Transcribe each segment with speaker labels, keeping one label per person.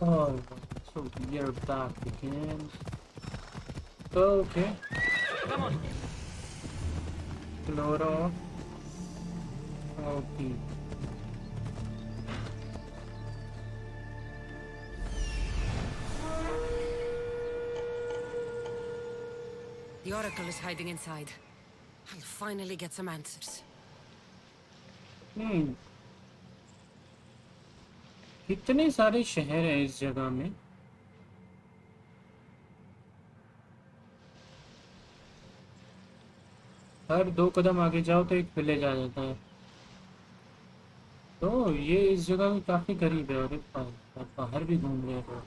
Speaker 1: Oh, so we are back again. Okay.
Speaker 2: Come on.
Speaker 1: Flora. Okay.
Speaker 2: The Oracle is hiding inside. I'll finally get some answers.
Speaker 1: कितने सारे शहर हैं इस जगह में. हर 2 कदम आगे जाओ तो एक विलेज आ जाता है. तो ये इस जगह में काफी करीब है. और बाहर भी घूम रहे हो.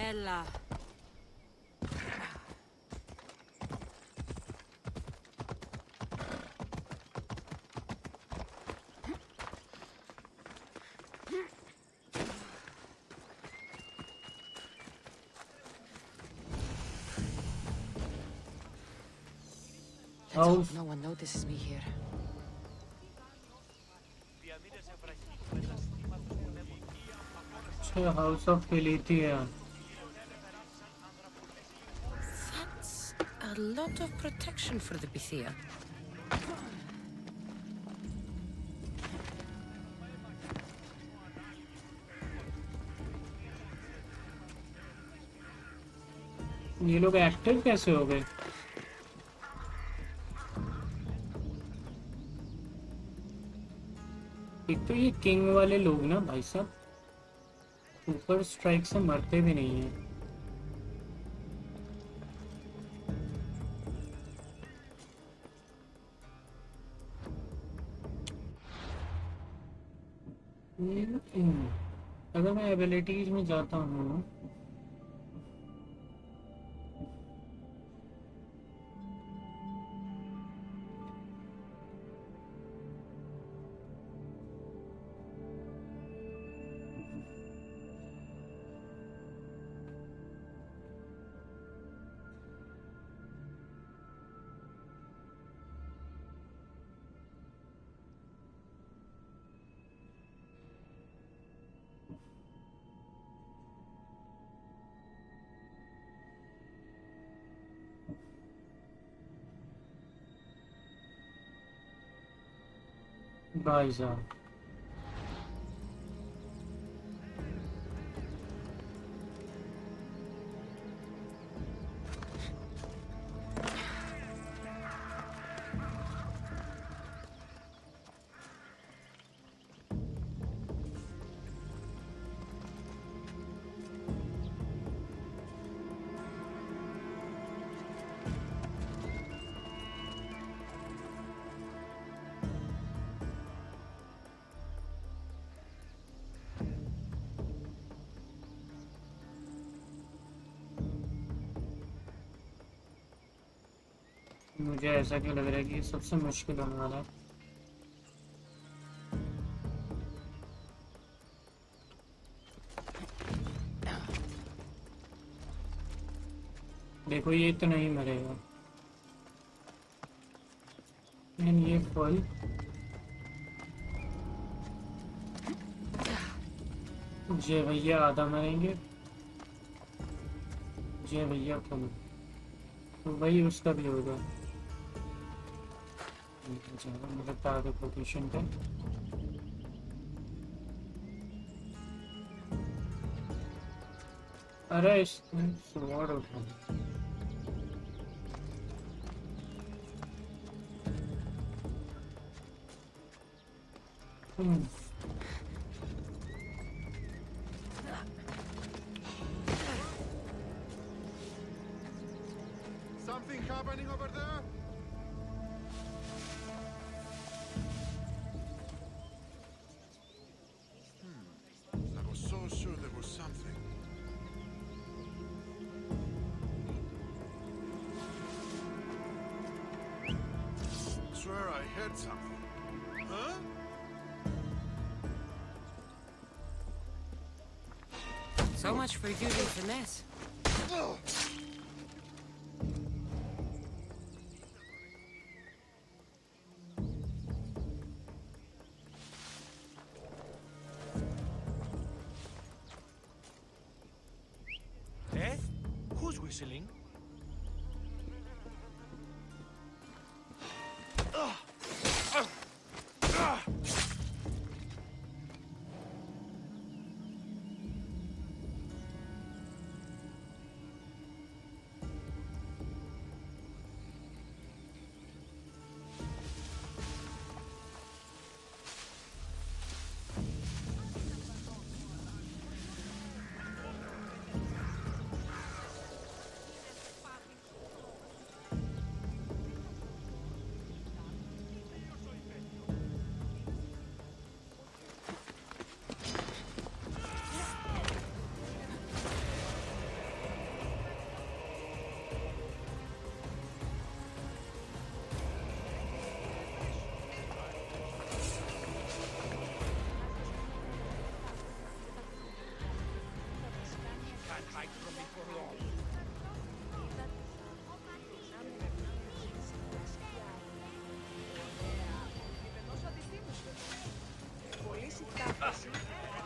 Speaker 2: Ella. Let's hope no one notices me here.
Speaker 1: House of Philetia.
Speaker 2: That's a lot of protection for the Pythia.
Speaker 1: ये लोग एक्टिव कैसे हो गए? एक तो ये किंग वाले लोग ना भाई साहब सुपर स्ट्राइक से मरते भी नहीं है. अगर मैं एबिलिटीज में जाता हूँ भाई साहब मुझे ऐसा क्यों लग रहा है कि ये सबसे मुश्किल होने वाला है. देखो ये तो नहीं मरेगा. ये फल जय भैया आधा मरेंगे. जय भैया फल तो वही उसका भी होगा. मुझे आगे पोजीशन पे अरे स्वॉर्ड उठा.
Speaker 3: Something happening over there? I was so sure there was something. Swear I heard something. Huh?
Speaker 2: So much for using finesse.
Speaker 4: whistling?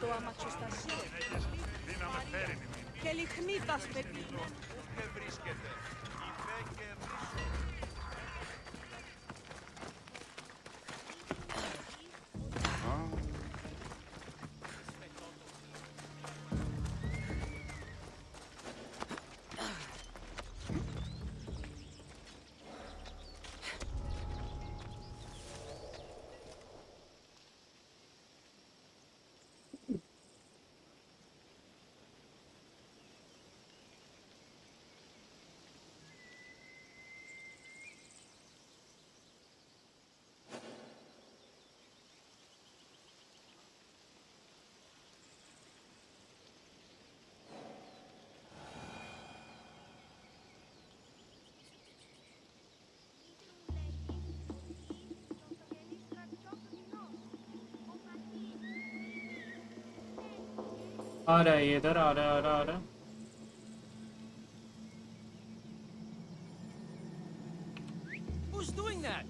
Speaker 5: Το αμαξοστασίο.
Speaker 3: Δύναμε φέρει.
Speaker 5: Και λιχνίτας, παιδί.
Speaker 3: Και βρίσκεται. Υπέ και ρίσο.
Speaker 1: आ रहा है ये इधर आ रहा है आ रहा है आ रहा है
Speaker 4: Who's doing that?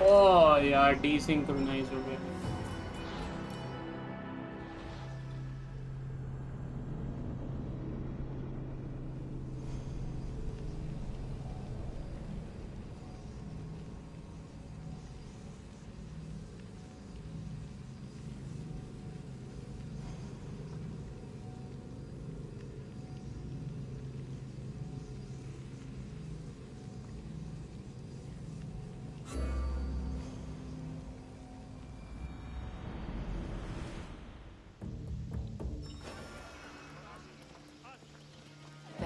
Speaker 1: ओह यार डीसिंक्रोनाइज हो गया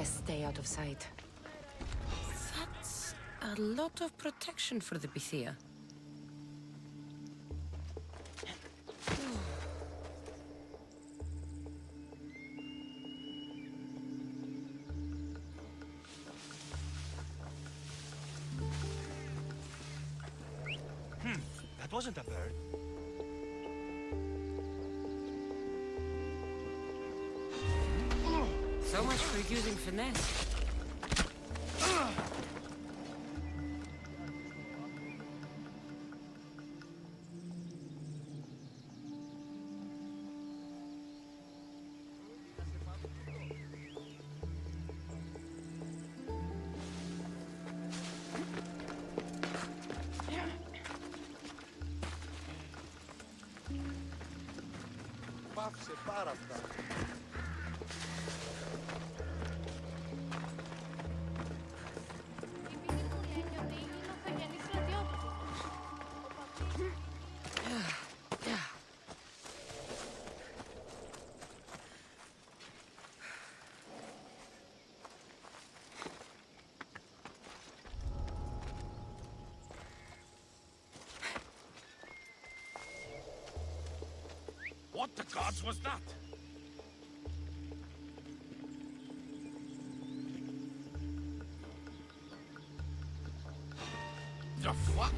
Speaker 2: Best stay out of sight. That's a lot of protection for the Pythia.
Speaker 4: That wasn't a bird.
Speaker 2: So much for using finesse.
Speaker 3: Πάυσε πάρα αυτά.
Speaker 4: What the gods was that?
Speaker 3: The fuck?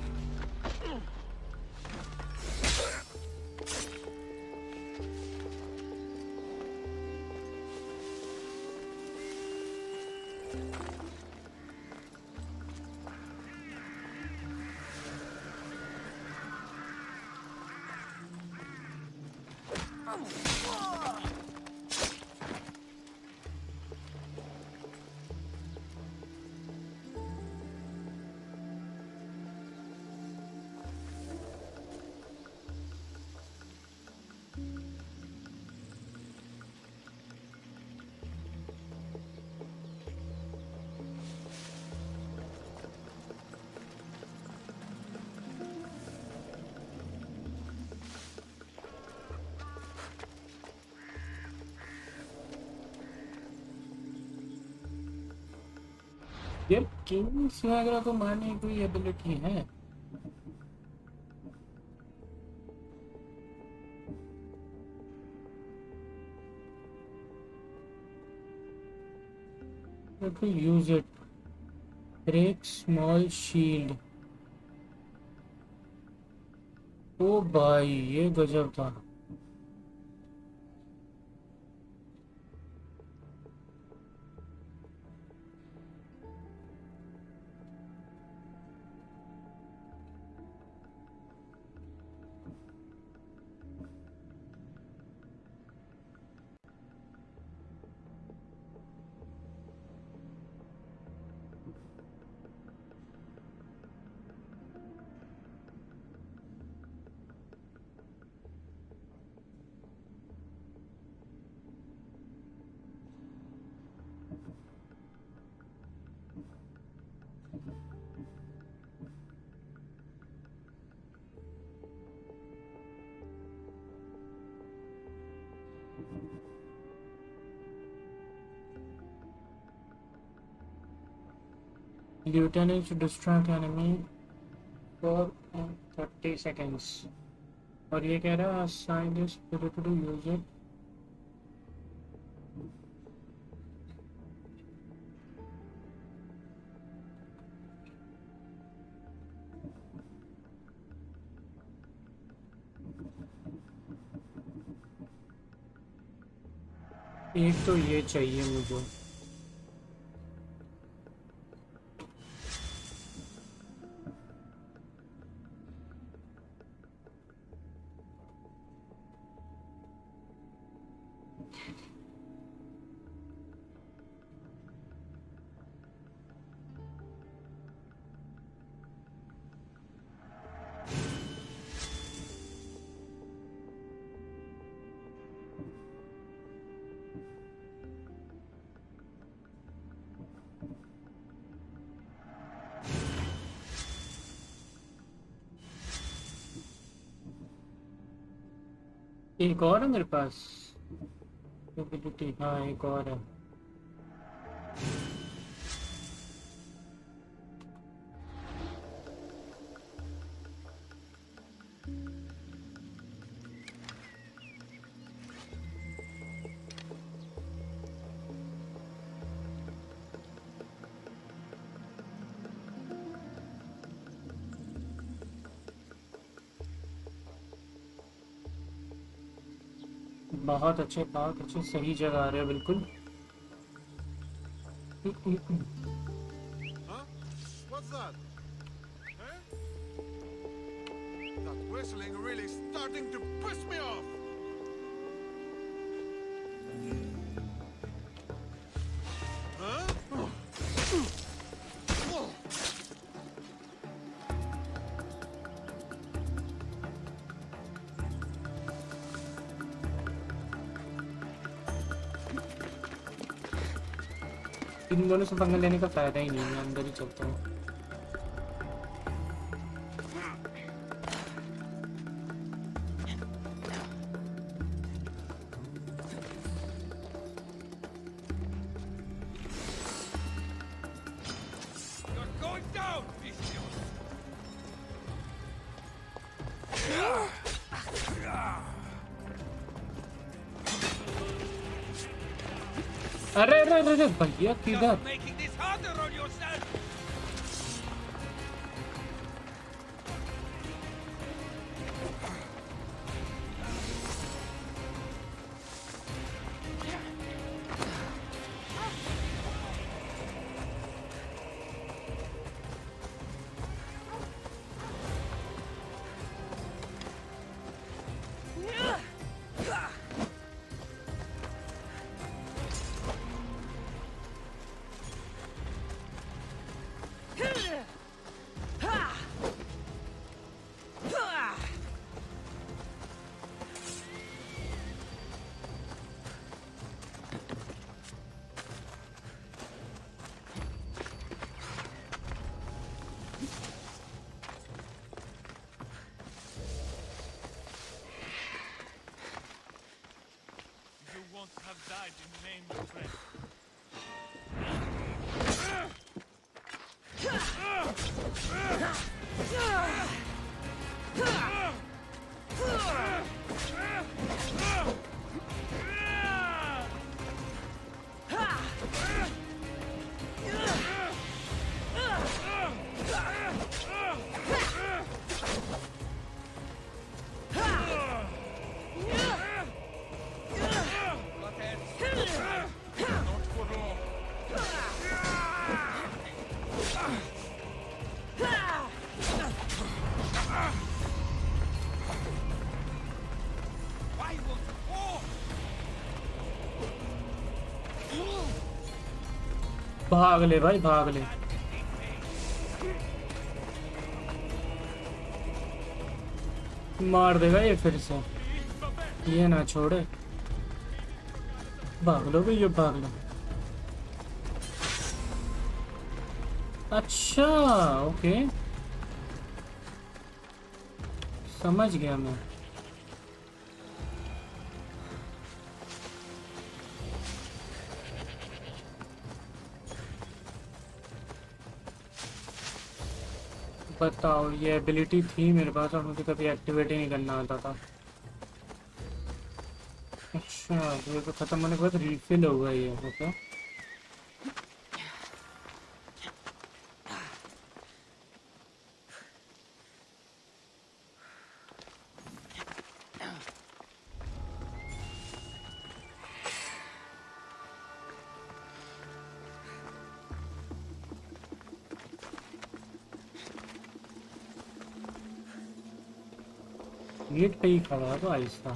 Speaker 1: यार king सियाग्रा को मारने की कोई ability है? Let me use it. Break small shield. ओ भाई ये गजब था. Lieutenant should distract enemy for 30 seconds. और ये कह रहा है assign this spirit to use it. एक तो ये चाहिए मुझे. एक और है मेरे पास एबिलिटी. हाँ एक और है. बहुत अच्छे सही जगह आ रहे हो बिल्कुल।
Speaker 3: Huh? What's that? Huh? That whistling really starting to piss me off. Huh?
Speaker 1: इन दोनों से पंगा लेने का फायदा ही नहीं है, अंदर ही चलता हूँ।
Speaker 4: You're going down, Vicious!
Speaker 1: अरे अरे अरे अरे भैया किधर?
Speaker 4: You're making this harder on yourself! You won't have died in vain, my friend. Not for long. Why won't you fall?
Speaker 1: भाग ले भाई भाग ले। मार देगा ये फिर से, ये ना छोड़े। भाग लो भैया भाग लो। अच्छा ओके समझ गया मैं। बताओ, ये एबिलिटी थी मेरे पास और मुझे कभी एक्टिवेट ही नहीं करना आता था। अच्छा ये तो खत्म होने के बाद रिफिल होगा ये, ओके। गेट पे ही खड़ा है तो आहिस्ता।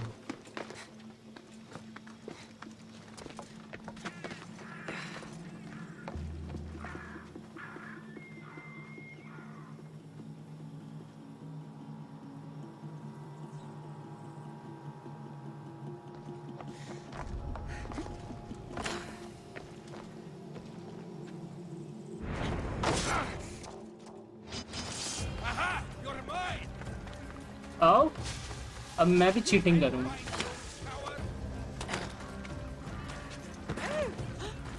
Speaker 4: Aha! You're mine!
Speaker 1: आओ अब मैं भी चीटिंग करूँगा।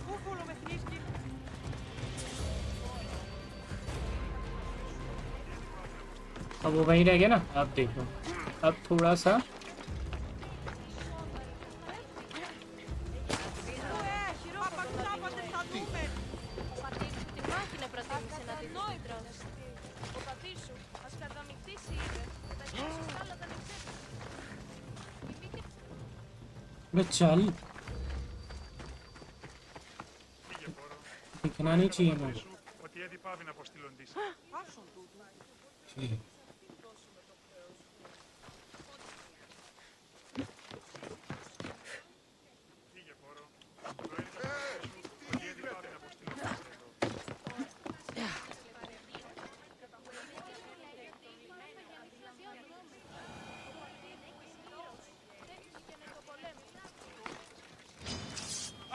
Speaker 5: Κούκολο με θλίσκει.
Speaker 1: अब वो वहीं रह गया ना। अब देखो, अब थोड़ा सा
Speaker 5: Χειρόπακτάπατε θα δούμε.
Speaker 6: Ο πατήρ σου τη μάχη να προτίμησε να τη δεις. Ο πατήρ σου ας καταμειχθήσει είπε. Τα χέρια σου άλλα δεν εξέφυγε.
Speaker 1: अबे चल दिखना नहीं चाहिए मुझे
Speaker 7: Ότι ήδη πάβει να αποστείλουν της.
Speaker 5: Άσον τούτου.
Speaker 7: Φύγε πόρο. Προέρχεται ότι ήδη πάβει να αποστείλουν της εδώ.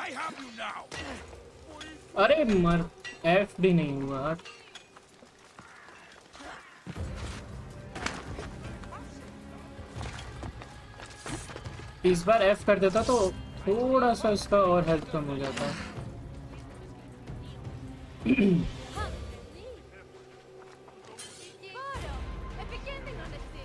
Speaker 4: I have you now!
Speaker 1: अरे मर एफ भी नहीं हुआ इस बार एफ कर देता तो थोड़ा सा इसका और हेल्थ कम हो जाता
Speaker 6: Κόρο! Επικίνδυνο εσύ!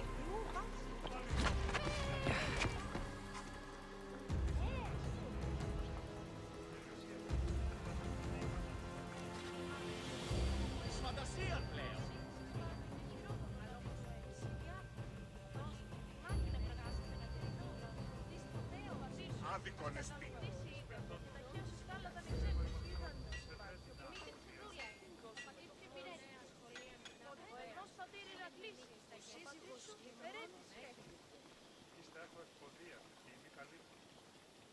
Speaker 4: Φαντασία πλέον!
Speaker 3: Άδικον εστί.
Speaker 7: Ύστερα έχω ευποδία και είμαι καλή.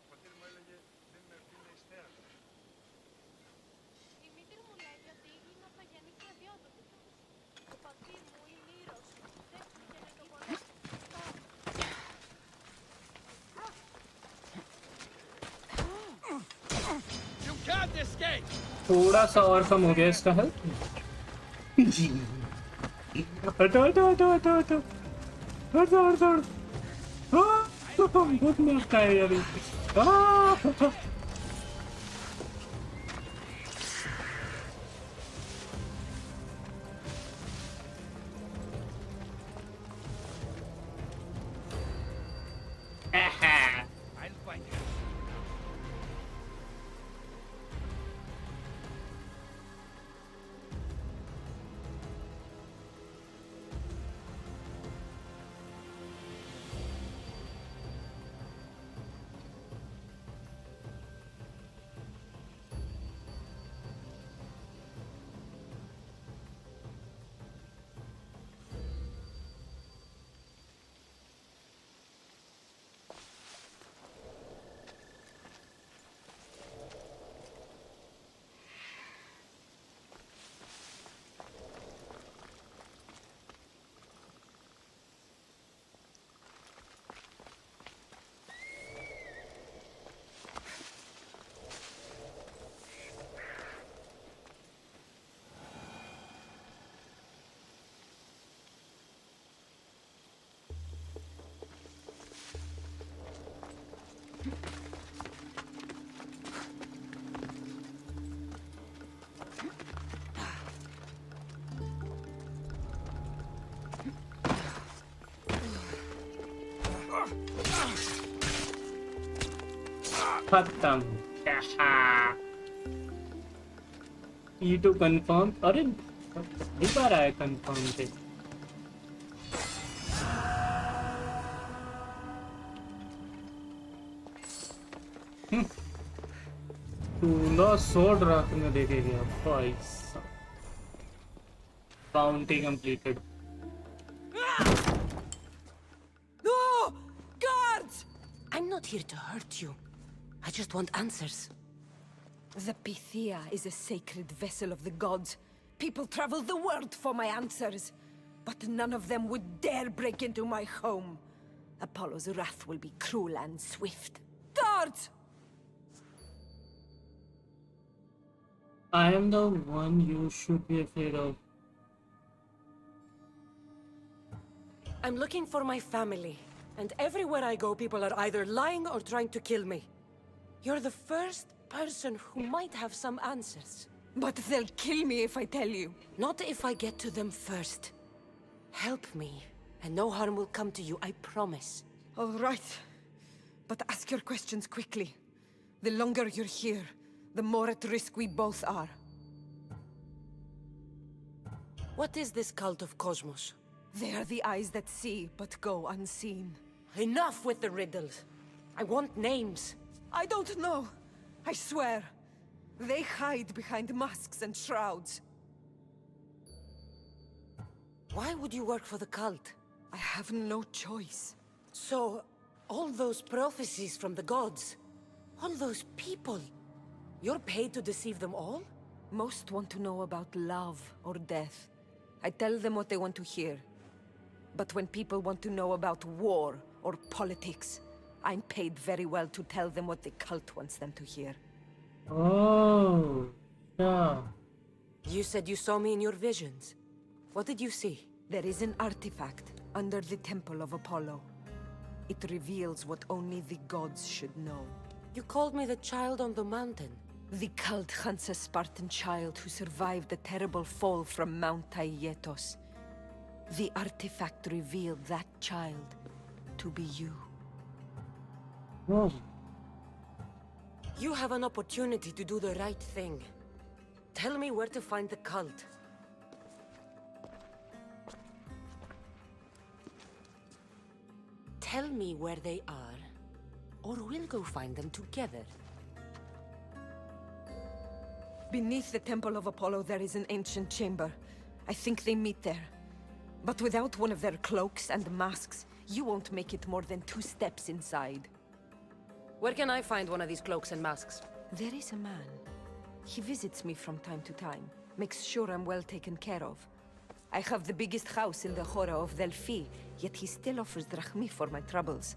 Speaker 7: Ο πατήρ μου έλεγε δεν είναι ευθύνη εις θέατρο.
Speaker 6: Η μήτρη μου λέει ότι είναι απαγενή στρατιώτου. Ο πατήρ μου είναι ήρωας. Δέχτηκε να το πολέμησε.
Speaker 4: You can't escape!
Speaker 1: थोड़ा सा और कम हो गया इसका हेल्थ हटो हटो हटो हटो हटो हटो हटो बहुत मस्त है यार
Speaker 4: I'll find you.
Speaker 1: खत्म E2 कंफर्म अरे एक बार आया कंफर्म से तूला sword रात में देखे गया भाई bounty completed
Speaker 2: No! Guards! I'm not here to hurt you. I just want answers.
Speaker 8: The Pythia is a sacred vessel of the gods. People travel the world for my answers. But none of them would dare break into my home. Apollo's wrath will be cruel and swift. Guards!
Speaker 1: I am the one you should be afraid of.
Speaker 2: I'm looking for my family. And everywhere I go, people are either lying or trying to kill me. You're the first person who might have some answers.
Speaker 8: But they'll kill me if I tell you.
Speaker 2: Not if I get to them first. Help me, and no harm will come to you, I promise.
Speaker 8: All right. But ask your questions quickly. The longer you're here, the more at risk we both are.
Speaker 2: What is this cult of Cosmos?
Speaker 8: They are the eyes that see, but go unseen.
Speaker 2: Enough with the riddles. I want names.
Speaker 8: I don't know. I swear. They hide behind masks and shrouds.
Speaker 2: Why would you work for the cult?
Speaker 8: I have no choice.
Speaker 2: So, all those prophecies from the gods, all those people, you're paid to deceive them all?
Speaker 8: Most want to know about love or death. I tell them what they want to hear. But when people want to know about war or politics, I'm paid very well to tell them what the cult wants them to hear.
Speaker 1: Oh, yeah.
Speaker 2: You said you saw me in your visions. What did you see?
Speaker 8: There is an artifact under the Temple of Apollo. It reveals what only the gods should know.
Speaker 2: You called me the child on the mountain.
Speaker 8: The cult hunts a Spartan child who survived the terrible fall from Mount Aietos. The artifact revealed that child to be you.
Speaker 1: Oh,
Speaker 2: You have an opportunity to do the right thing. Tell me where to find the cult. Tell me where they are, or we'll go find them together.
Speaker 8: Beneath the Temple of Apollo there is an ancient chamber. I think they meet there. But without one of their cloaks and masks, you won't make it more than 2 steps inside.
Speaker 2: Where can I find one of these cloaks and masks?
Speaker 8: There is a man. He visits me from time to time, makes sure I'm well taken care of. I have the biggest house in the Hora of Delphi, yet he still offers drachmi for my troubles.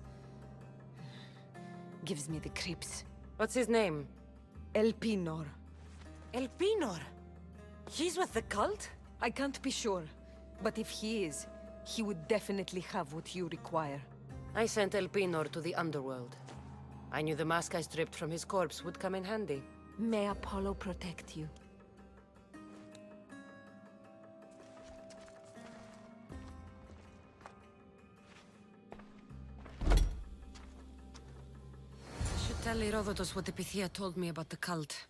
Speaker 8: Gives me the creeps.
Speaker 2: What's his name?
Speaker 8: Elpinor.
Speaker 2: Elpinor? He's with the cult?
Speaker 8: I can't be sure, but if he is, he would definitely have what you require.
Speaker 2: I sent Elpinor to the underworld. I knew the mask I stripped from his corpse would come in handy.
Speaker 8: May Apollo protect you.
Speaker 2: I should tell Herodotus what the Pythia told me about the cult.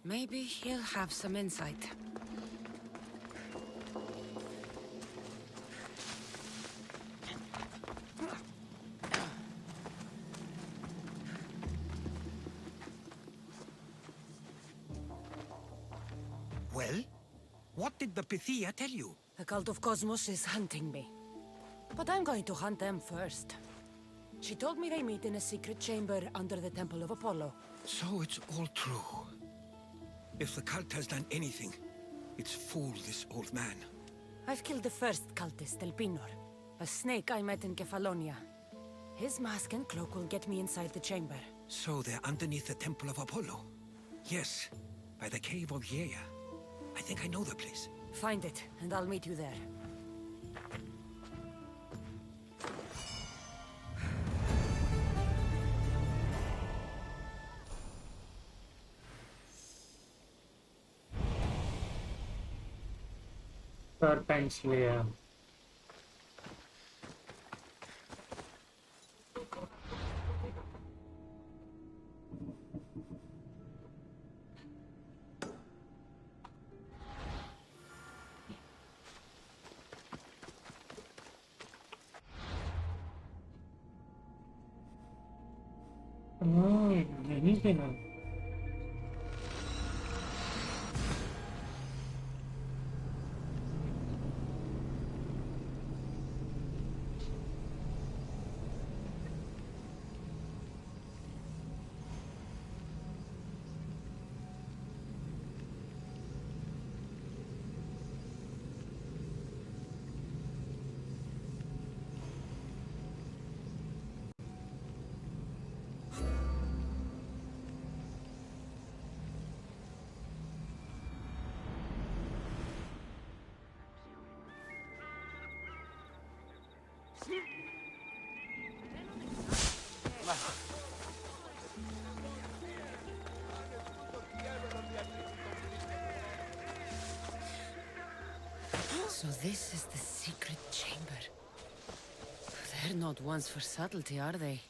Speaker 2: Maybe he'll have some insight.
Speaker 9: Well? What did the Pythia tell you?
Speaker 2: The cult of Cosmos is hunting me. But I'm going to hunt them first. She told me they meet in a secret chamber under the Temple of Apollo.
Speaker 9: So it's all true. If the cult has done anything, it's fooled this old man.
Speaker 2: I've killed the first cultist, Elpinor, a snake I met in Kefalonia. His mask and cloak will get me inside the chamber.
Speaker 9: So they're underneath the Temple of Apollo? Yes, by the cave of Yea. I think I know the place.
Speaker 2: Find it, and I'll meet you there.
Speaker 1: Serpent Slayer. Oh, यहीं पे ना
Speaker 2: So this is the secret chamber. They're not ones for subtlety, are they?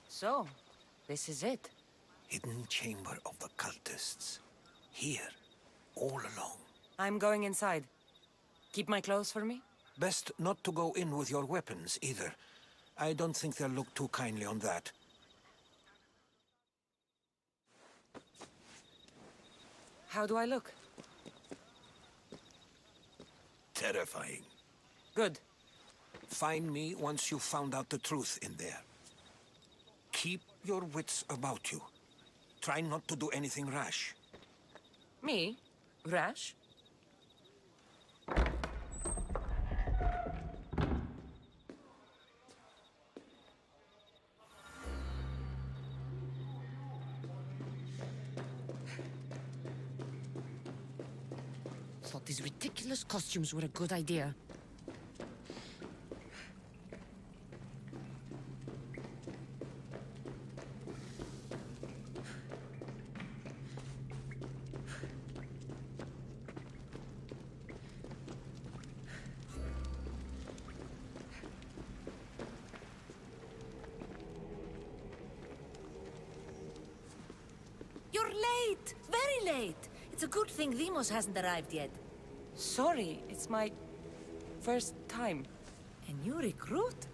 Speaker 2: So, this is it.
Speaker 9: Hidden chamber of the cultists. Here, all along.
Speaker 2: I'm going inside. Keep my clothes for me?
Speaker 9: Best not to go in with your weapons, either. I don't think they'll look too kindly on that.
Speaker 2: How do I look?
Speaker 9: Terrifying.
Speaker 2: Good.
Speaker 9: Find me once you've found out the truth in there. Keep your wits about you. Try not to do anything rash.
Speaker 2: Me? Rash? Thought these ridiculous costumes were a good idea.
Speaker 10: You're late! Very late! It's a good thing Deimos hasn't arrived yet.
Speaker 2: Sorry, it's my first time.
Speaker 10: A new recruit?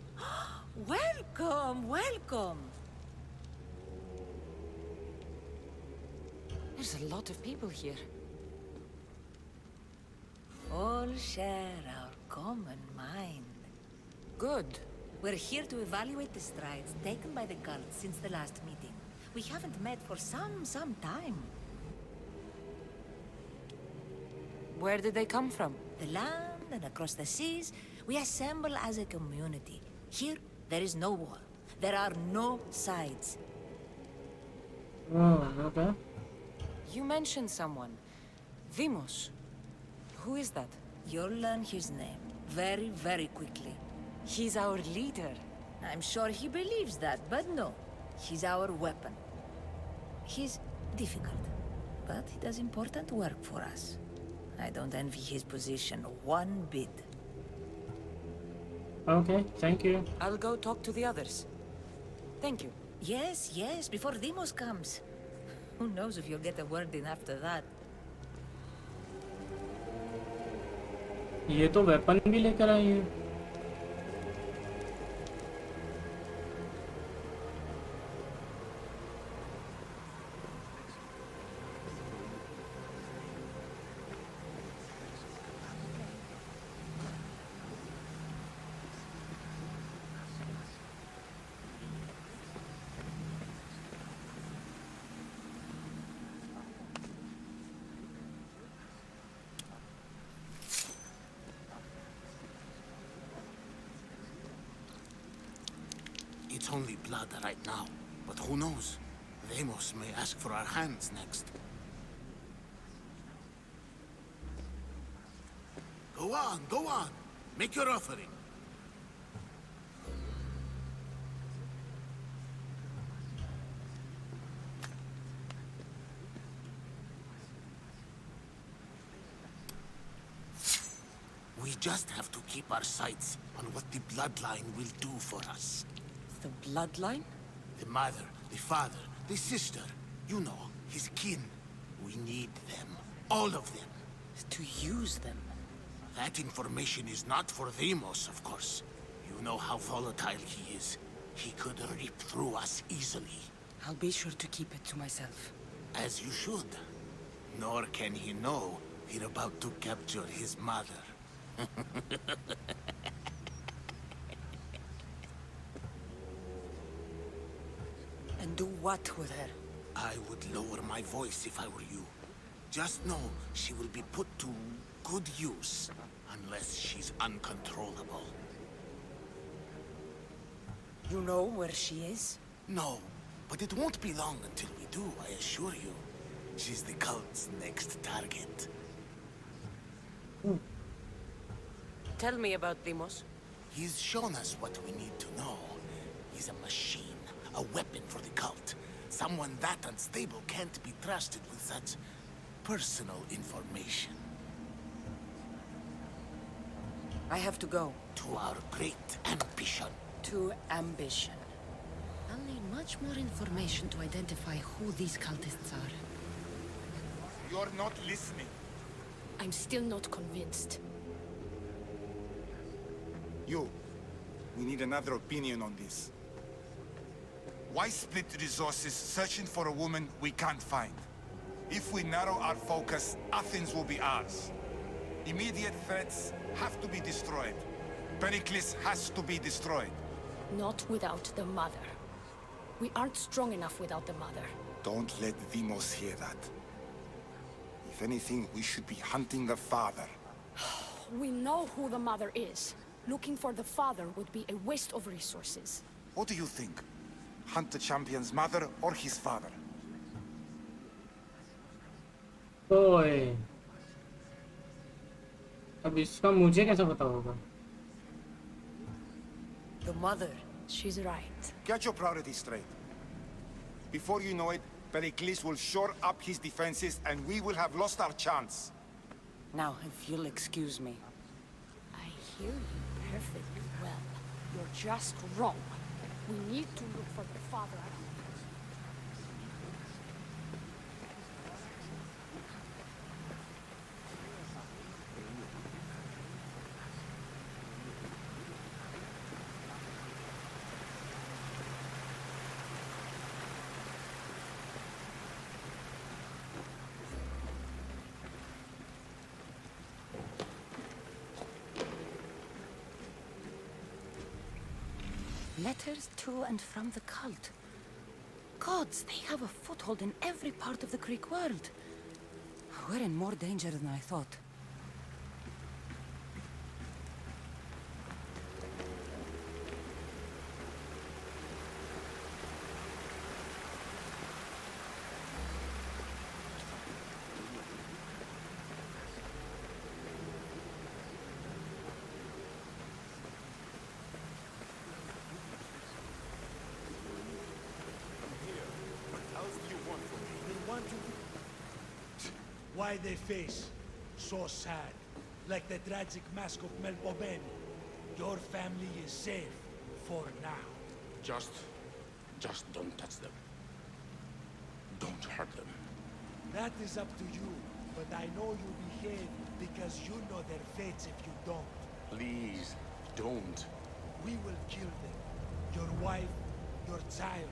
Speaker 10: Welcome, welcome!
Speaker 2: There's a lot of people here.
Speaker 10: All share our common mind.
Speaker 2: Good.
Speaker 10: We're here to evaluate the strides taken by the cult since the last meeting. We haven't met for some time.
Speaker 2: Where did they come from?
Speaker 10: The land and across the seas, we assemble as a community. Here, there is no war. There are no sides.
Speaker 1: Oh, okay.
Speaker 2: You mentioned someone. Deimos. Who is that?
Speaker 10: You'll learn his name very, very quickly.
Speaker 2: He's our leader.
Speaker 10: I'm sure he believes that, but no. He's our weapon. He's difficult, but he does important work for us. I don't envy his position one bit.
Speaker 1: Okay, thank you.
Speaker 2: I'll go talk to the others. Thank you.
Speaker 10: Yes, yes, before Deimos comes. Who knows if you'll get a word in after that.
Speaker 1: ये तो weapon भी लेकर आई है.
Speaker 3: It's only blood right now, but who knows? Deimos may ask for our hands next. Go on, go on. Make your offering. We just have to keep our sights on what the bloodline will do for us.
Speaker 2: The bloodline?
Speaker 3: The mother, the father, the sister. You know, his kin. We need them. All of them.
Speaker 2: To use them.
Speaker 3: That information is not for Deimos, of course. You know how volatile he is. He could rip through us easily.
Speaker 2: I'll be sure to keep it to myself.
Speaker 3: As you should. Nor can he know we're about to capture his mother.
Speaker 2: And do what with her?
Speaker 3: I would lower my voice if I were you. Just know she will be put to good use, unless she's uncontrollable.
Speaker 2: You know where she is?
Speaker 3: No, but it won't be long until we do, I assure you. She's the cult's next target.
Speaker 2: Tell me about Deimos.
Speaker 3: He's shown us what we need to know. He's a machine, a weapon for the cult. Someone that unstable can't be trusted with such personal information.
Speaker 2: I have to go.
Speaker 3: To our great ambition.
Speaker 2: To ambition. I'll need much more information to identify who these cultists are.
Speaker 4: You're not listening.
Speaker 6: I'm still not convinced.
Speaker 11: You. We need another opinion on this. Why split resources searching for a woman we can't find? If we narrow our focus, Athens will be ours. Immediate threats have to be destroyed. Perikles has to be destroyed.
Speaker 12: Not without the mother. We aren't strong enough without the mother.
Speaker 11: Don't let Deimos hear that. If anything, we should be hunting the father.
Speaker 12: We know who the mother is. Looking for the father would be a waste of resources.
Speaker 11: What do you think? Hunt the champion's mother or his father?
Speaker 1: ओए अब इसका मुझे कैसे पता होगा?
Speaker 2: The mother.
Speaker 12: She's right.
Speaker 11: Get your priorities straight. Before you know it, Perikles will shore up his defenses and we will have lost our chance.
Speaker 2: Now, if you'll excuse me.
Speaker 12: I hear you perfectly well. You're just wrong. We need to look for the father.
Speaker 2: Letters to and from the cult. Gods, they have a foothold in every part of the Greek world. We're in more danger than I thought.
Speaker 13: Why they face so sad, like the tragic mask of Melpomene. Your family is safe for now.
Speaker 4: Just don't touch them. Don't hurt them.
Speaker 13: That is up to you, but I know you behave because you know their fates if you don't.
Speaker 4: Please, don't.
Speaker 13: We will kill them. Your wife, your child,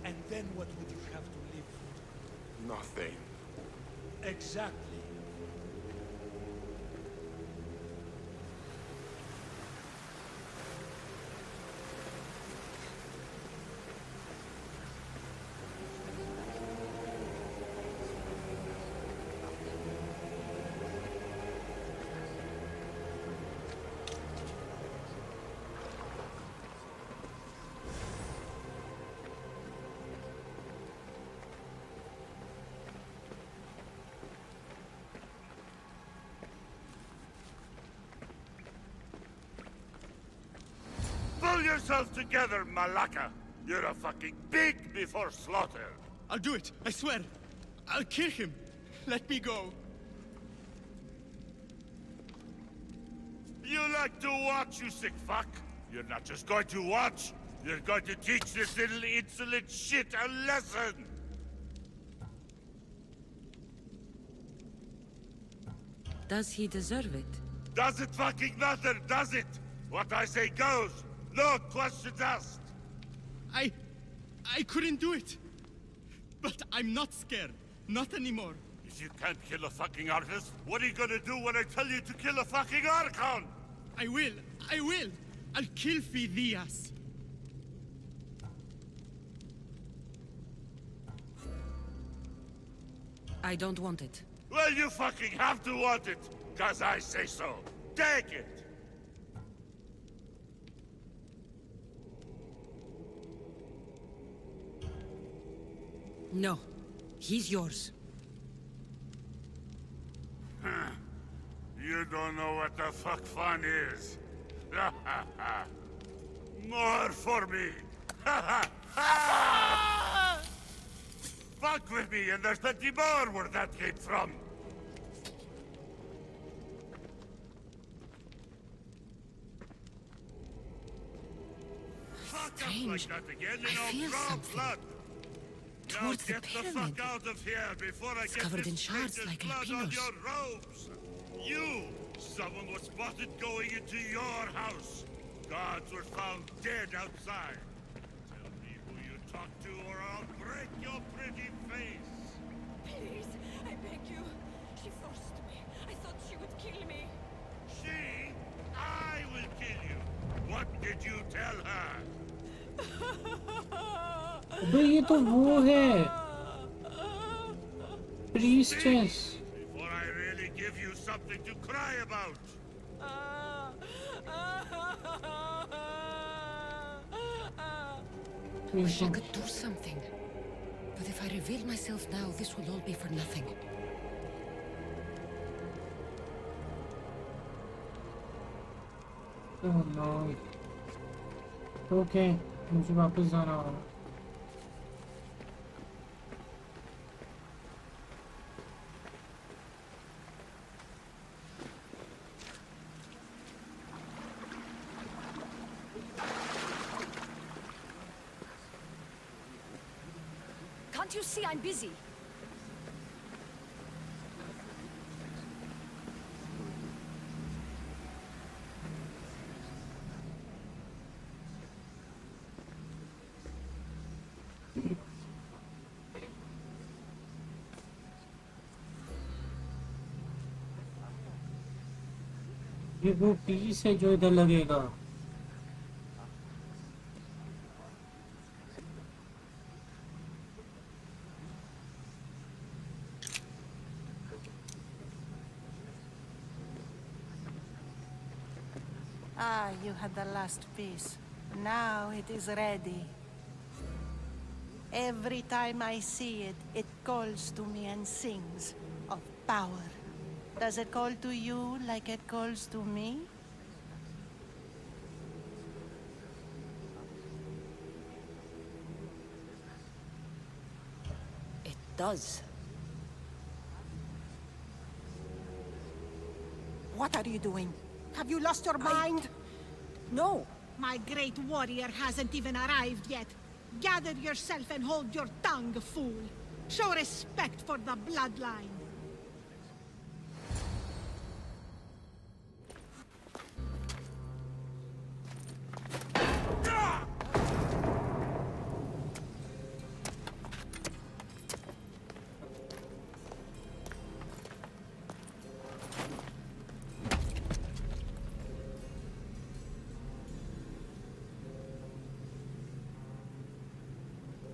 Speaker 13: and then what would you have to live for?
Speaker 4: Nothing.
Speaker 13: Exactly.
Speaker 7: Pull yourself together, Malaka! You're a fucking pig before slaughter!
Speaker 14: I'll do it, I swear! I'll kill him! Let me go!
Speaker 7: You like to watch, you sick fuck? You're not just going to watch, you're going to teach this little insolent shit a lesson!
Speaker 2: Does he deserve it?
Speaker 7: Does it fucking matter, does it? What I say goes! No questions asked!
Speaker 14: I couldn't do it! But I'm not scared. Not anymore.
Speaker 7: If you can't kill a fucking artist, what are you gonna do when I tell you to kill a fucking Archon?
Speaker 14: I will! I'll kill Phidias!
Speaker 2: I don't want it.
Speaker 7: Well, you fucking have to want it, 'cause I say so. Take it!
Speaker 2: No. He's yours.
Speaker 7: You don't know what the fuck fun is. More for me. Fuck with me, and there's plenty more where that came from. Fuck up like that again, and I'll draw blood.
Speaker 2: Towards the
Speaker 7: Get the
Speaker 2: pyramid.
Speaker 7: fuck out of here before I
Speaker 2: It's
Speaker 7: get
Speaker 2: covered
Speaker 7: this
Speaker 2: in shards
Speaker 7: stranger's
Speaker 2: like
Speaker 7: blood on
Speaker 2: Epilos.
Speaker 7: your robes. You! Someone was spotted going into your house. Guards were found dead outside. Tell me who you talked to or I'll break your pretty face.
Speaker 2: Please, I beg you. She forced me. I thought she would kill me.
Speaker 7: She? I will kill you. What did you tell her?
Speaker 1: अबे ये तो वो है priestess.
Speaker 7: Before I really give you something to cry about.
Speaker 2: I wish I could do something. But if I reveal myself now, this will all be for nothing.
Speaker 1: Oh no. Okay, मुझे वापस जाना होगा.
Speaker 8: Can't you see I'm busy?
Speaker 1: ये वो piece है जो इधर लगेगा.
Speaker 15: Ah, you had the last piece. Now it is ready. Every time I see it, it calls to me and sings of power. Does it call to you like it calls to me?
Speaker 2: It does.
Speaker 16: What are you doing? Have you lost your mind?
Speaker 2: No.
Speaker 16: My great warrior hasn't even arrived yet. Gather yourself and hold your tongue, fool. Show respect for the bloodline.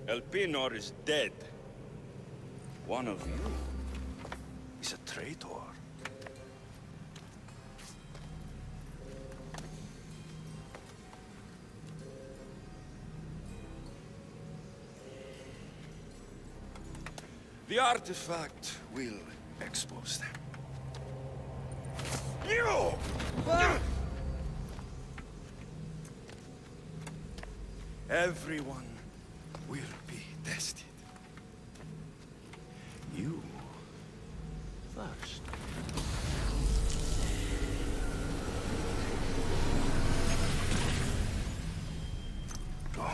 Speaker 4: Elpenor is dead. One of you is a traitor. The artifact will expose them. You! Everyone will be tested. You first. Go.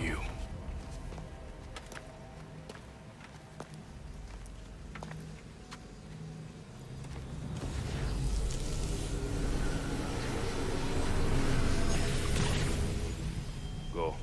Speaker 4: You. Go.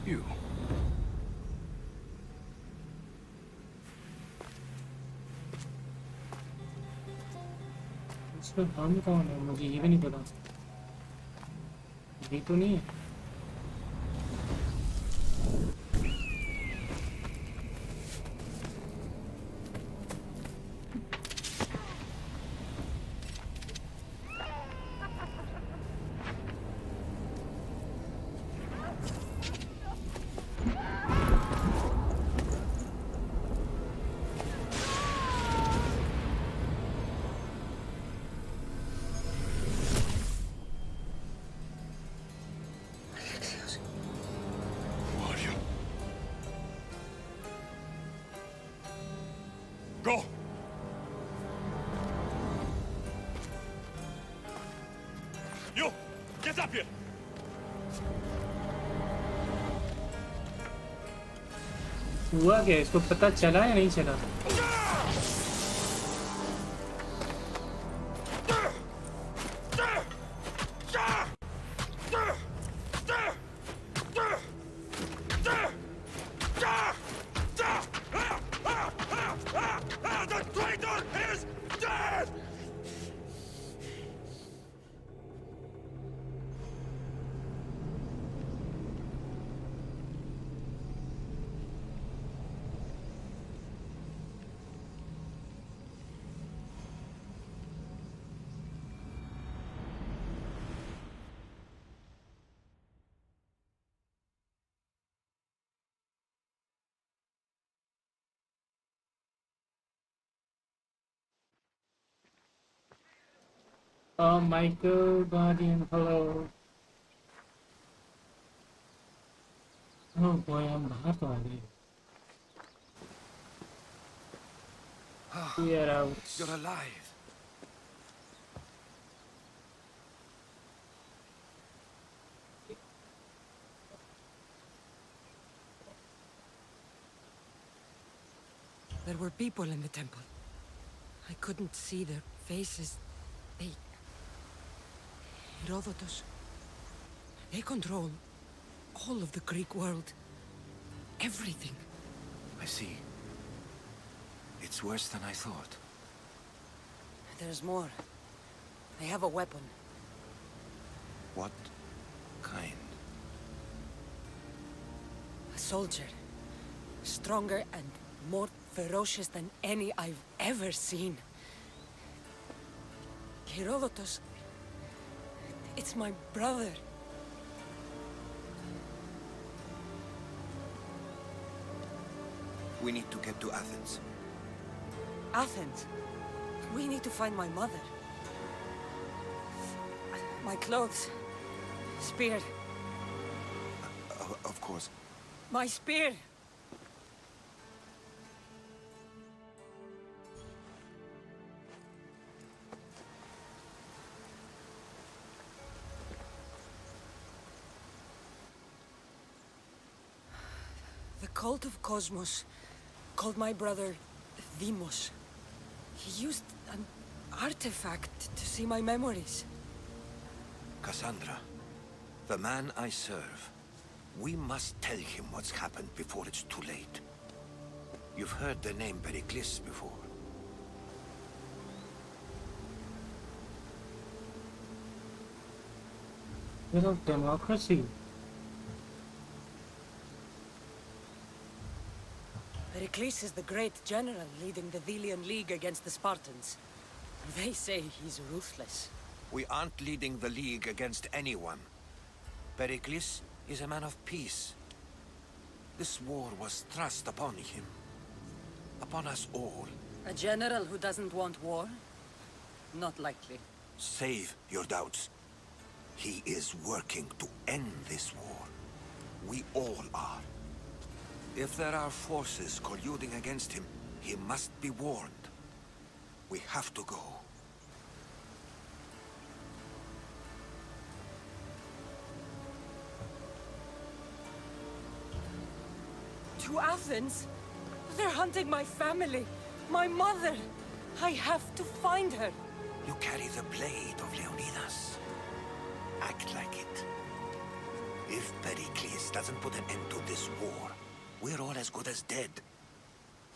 Speaker 4: You.
Speaker 1: इसमें हम कौन है मुझे ये भी नहीं पता. ये तो नहीं है.
Speaker 7: Go! You! Get up here!
Speaker 1: हुआ क्या? इसको पता चला या नहीं चला?
Speaker 7: The traitor is dead!
Speaker 1: Michael Guardian, hello. Oh boy, I'm बाहर तो आ गए. We are out.
Speaker 9: You're alive.
Speaker 2: There were people in the temple. I couldn't see their faces. They... Herodotus. They control all of the Greek world. Everything.
Speaker 9: I see. It's worse than I thought.
Speaker 2: There's more. They have a weapon.
Speaker 9: What kind?
Speaker 2: A soldier. Stronger and more ferocious than any I've ever seen. Herodotus. It's my brother.
Speaker 9: We need to get to Athens.
Speaker 2: Athens? We need to find my mother. My clothes. Spear.
Speaker 9: Of course.
Speaker 2: My spear! The cult of Cosmos called my brother Deimos. He used an artifact to see my memories.
Speaker 9: Kassandra, the man I serve. We must tell him what's happened before it's too late. You've heard the name Perikles before.
Speaker 1: Battle of democracy.
Speaker 2: Perikles is the great general leading the Delian League against the Spartans. They say he's ruthless.
Speaker 9: We aren't leading the League against anyone. Perikles is a man of peace. This war was thrust upon him. Upon us all.
Speaker 2: A general who doesn't want war? Not likely.
Speaker 9: Save your doubts. He is working to end this war. We all are. If there are forces colluding against him, he must be warned. We have to go.
Speaker 2: To Athens? They're hunting my family. My mother. I have to find her.
Speaker 9: You carry the blade of Leonidas. Act like it. If Perikles doesn't put an end to this war, we're all as good as dead.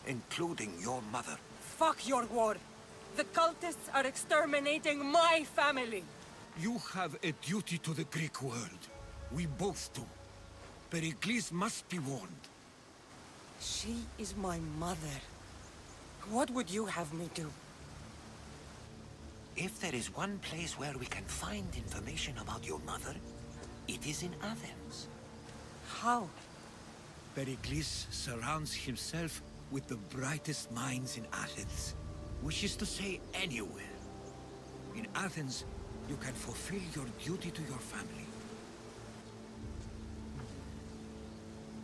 Speaker 9: Including your mother.
Speaker 2: Fuck your war. The cultists are exterminating my family.
Speaker 9: You have a duty to the Greek world. We both do. Perikles must be warned.
Speaker 2: She is my mother. What would you have me do?
Speaker 9: If there is one place where we can find information about your mother, it is in Athens.
Speaker 2: How?
Speaker 9: Perikles surrounds himself with the brightest minds in Athens. Which is to say, anywhere. In Athens, you can fulfill your duty to your family.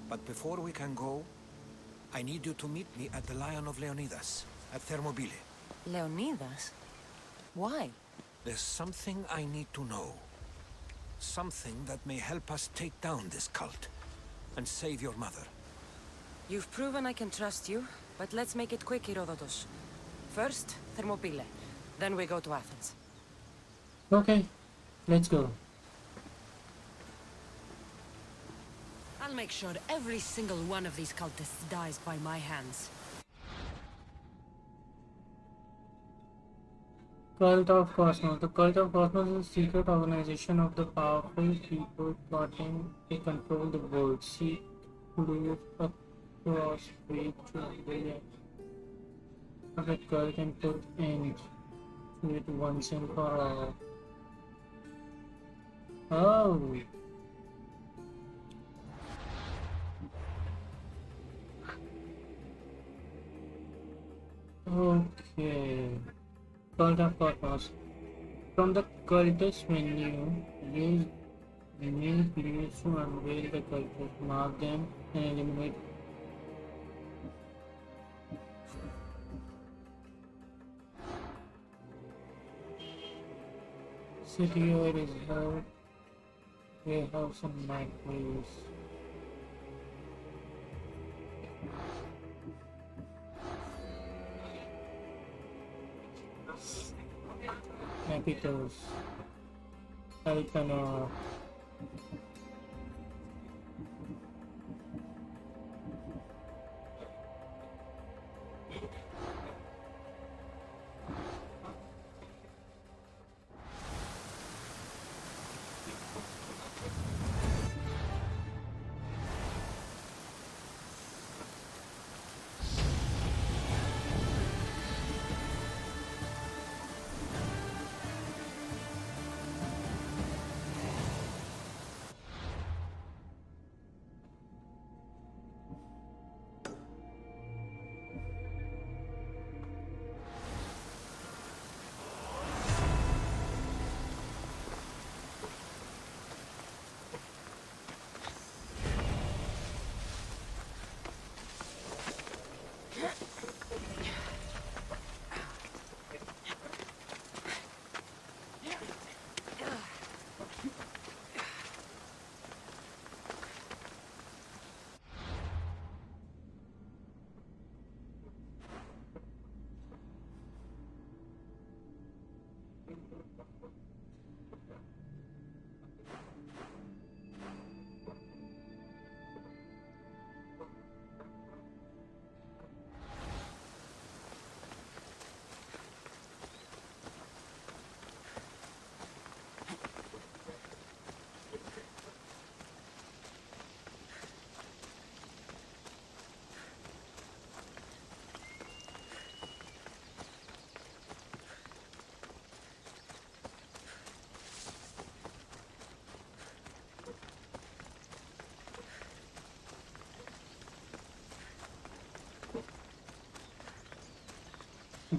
Speaker 9: But before we can go, I need you to meet me at the Lion of Leonidas. at Thermopylae.
Speaker 2: Leonidas? Why?
Speaker 9: There's something I need to know. Something that may help us take down this cult and save your mother.
Speaker 2: You've proven I can trust you, but let's make it quick, Herodotus. First, Thermopylae. Then we go to Athens.
Speaker 1: Okay, let's go.
Speaker 2: I'll make sure every single one of these cultists dies by my hands.
Speaker 1: Cult of Cosmos. The Cult of Cosmos is a secret organization of the powerful people plotting to control the world. Seek clues across way to the cult and put end to it once and for all. Oh. Okay. Cult of Cosmos. From the cultist menu, use new clues to unveil the cultists, mark them, and eliminate. City or reserve, warehouse and microwaves. Capitals, Elkanor.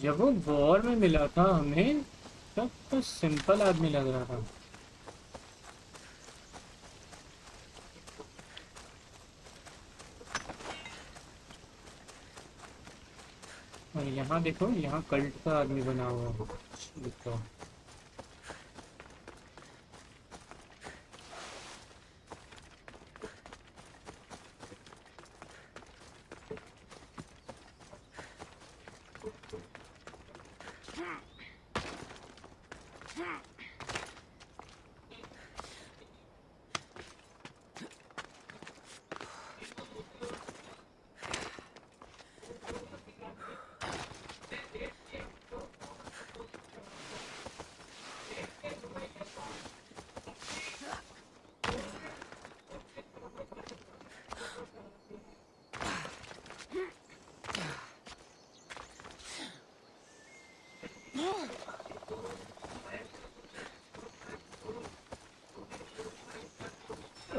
Speaker 1: जब वो war में मिला था हमें तब तो simple आदमी लग रहा था और यहाँ देखो यहाँ कल्ट का आदमी बना हुआ है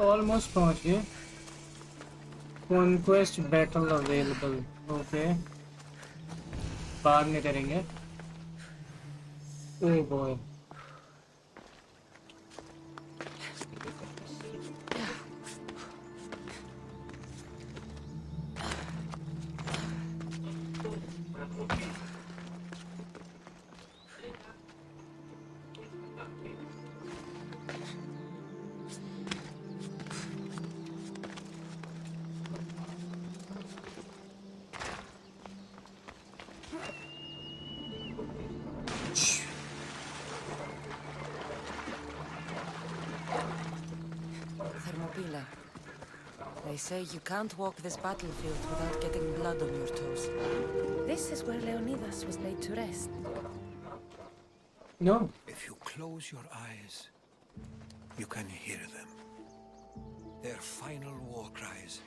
Speaker 1: Almost पहुंच गए Conquest battle available okay बाद में करेंगे oh boy
Speaker 2: say you can't walk this battlefield without getting blood on your toes. This is where Leonidas was laid to rest.
Speaker 1: No.
Speaker 9: If you close your eyes, you can hear them. Their final war cries,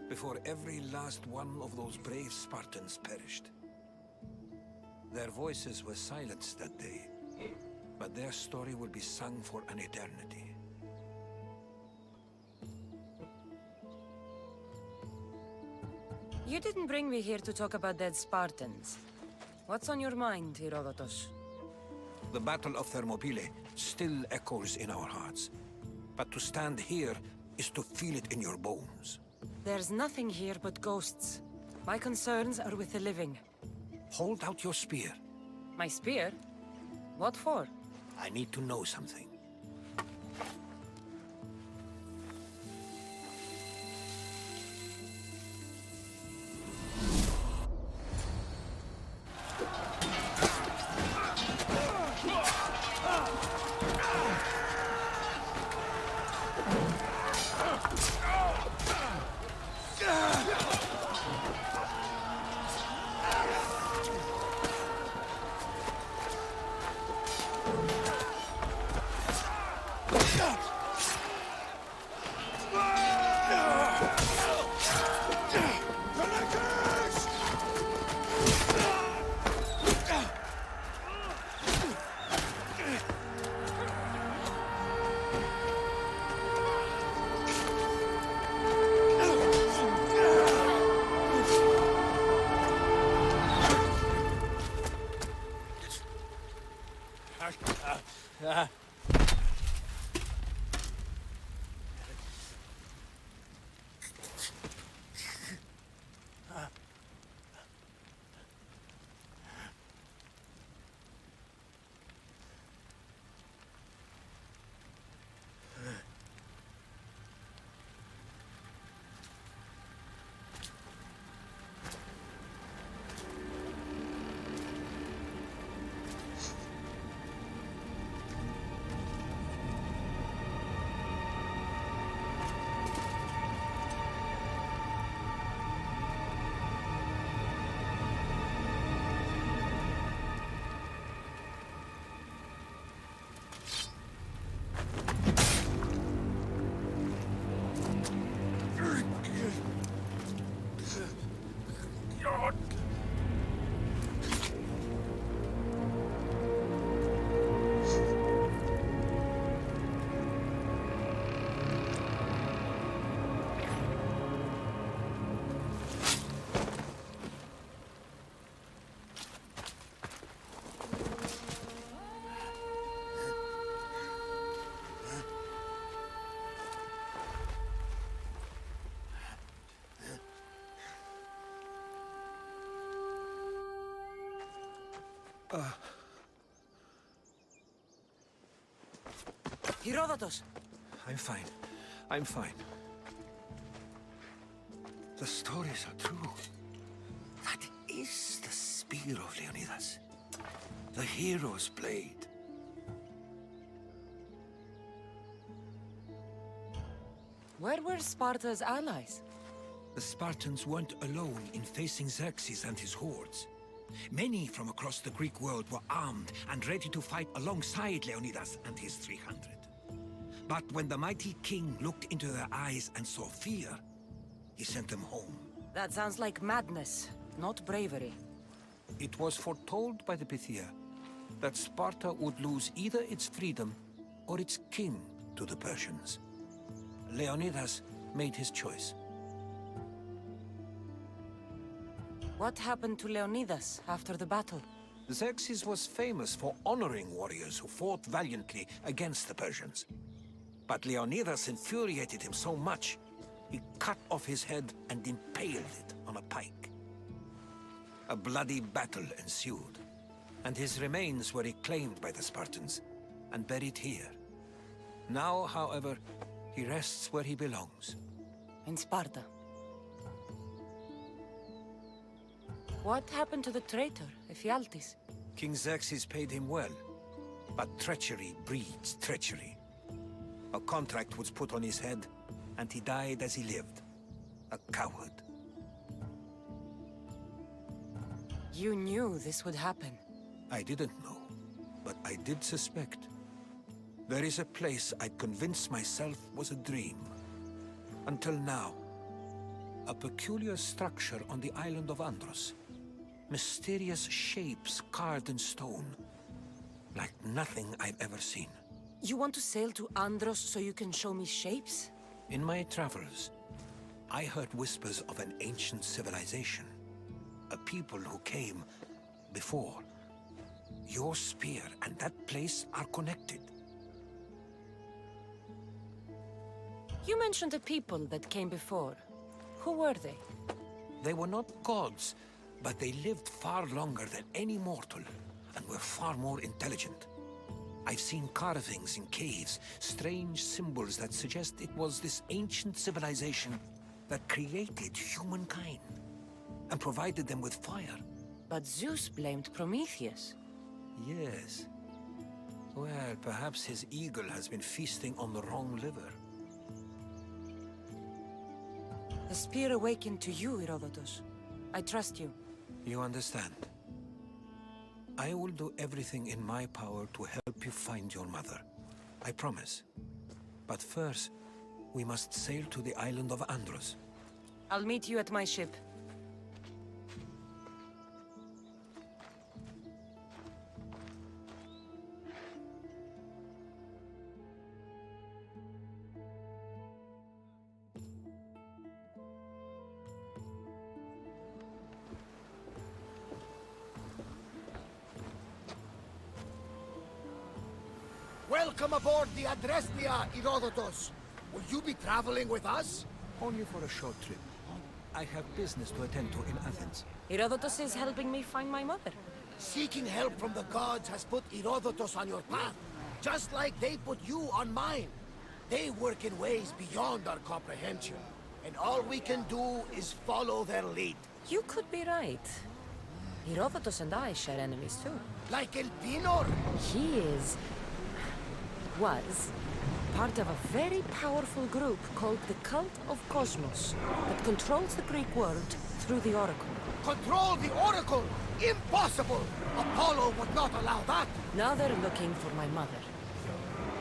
Speaker 9: before every last one of those brave Spartans perished. Their voices were silenced that day, but their story will be sung for an eternity.
Speaker 2: You didn't bring me here to talk about dead Spartans. What's on your mind, Herodotus?
Speaker 9: The Battle of Thermopylae still echoes in our hearts. But to stand here is to feel it in your bones.
Speaker 2: There's nothing here but ghosts. My concerns are with the living.
Speaker 9: Hold out your spear.
Speaker 2: My spear? What for?
Speaker 9: I need to know something.
Speaker 2: Herodotus!
Speaker 9: I'm fine. I'm fine. The stories are true. That is the spear of Leonidas. The hero's blade.
Speaker 2: Where were Sparta's allies?
Speaker 9: The Spartans weren't alone in facing Xerxes and his hordes. Many from across the Greek world were armed and ready to fight alongside Leonidas and his 300. But when the mighty king looked into their eyes and saw fear, he sent them home.
Speaker 2: That sounds like madness, not bravery.
Speaker 9: It was foretold by the Pythia that Sparta would lose either its freedom or its king to the Persians. Leonidas made his choice.
Speaker 2: What happened to Leonidas after the battle?
Speaker 9: Xerxes was famous for honoring warriors who fought valiantly against the Persians. But Leonidas infuriated him so much, he cut off his head and impaled it on a pike. A bloody battle ensued, and his remains were reclaimed by the Spartans and buried here. Now, however, he rests where he belongs.
Speaker 2: In Sparta. What happened to the traitor, Ephialtes?
Speaker 9: King Xerxes paid him well, but treachery breeds treachery. A contract was put on his head, and he died as he lived. A coward.
Speaker 2: You knew this would happen.
Speaker 9: I didn't know, but I did suspect. There is a place I'd convinced myself was a dream. Until now. A peculiar structure on the island of Andros. Mysterious shapes carved in stone. Like nothing I've ever seen.
Speaker 2: You want to sail to Andros so you can show me shapes?
Speaker 9: In my travels, I heard whispers of an ancient civilization. A people who came before. Your spear and that place are connected.
Speaker 2: You mentioned a people that came before. Who were they?
Speaker 9: They were not gods, but they lived far longer than any mortal, and were far more intelligent. I've seen carvings in caves, strange symbols that suggest it was this ancient civilization that created humankind, and provided them with fire.
Speaker 2: But Zeus blamed Prometheus.
Speaker 9: Yes. Well, perhaps his eagle has been feasting on the wrong liver.
Speaker 2: The spear awakened to you, Herodotus. I trust you.
Speaker 9: You understand. I will do everything in my power to help you find your mother. I promise. But first, we must sail to the island of Andros.
Speaker 2: I'll meet you at my ship.
Speaker 17: Welcome aboard the Adrestia, Herodotus. Will you be traveling with us?
Speaker 9: Only for a short trip. I have business to attend to in Athens.
Speaker 2: Herodotus is helping me find my mother.
Speaker 17: Seeking help from the gods has put Herodotus on your path, just like they put you on mine. They work in ways beyond our comprehension, and all we can do is follow their lead.
Speaker 2: You could be right. Herodotus and I share enemies too.
Speaker 17: Like Elpinor?
Speaker 2: He was part of a very powerful group called the Cult of Cosmos that controls the Greek world through the Oracle.
Speaker 17: Control the Oracle? Impossible! Apollo would not allow that!
Speaker 2: Now they're looking for my mother.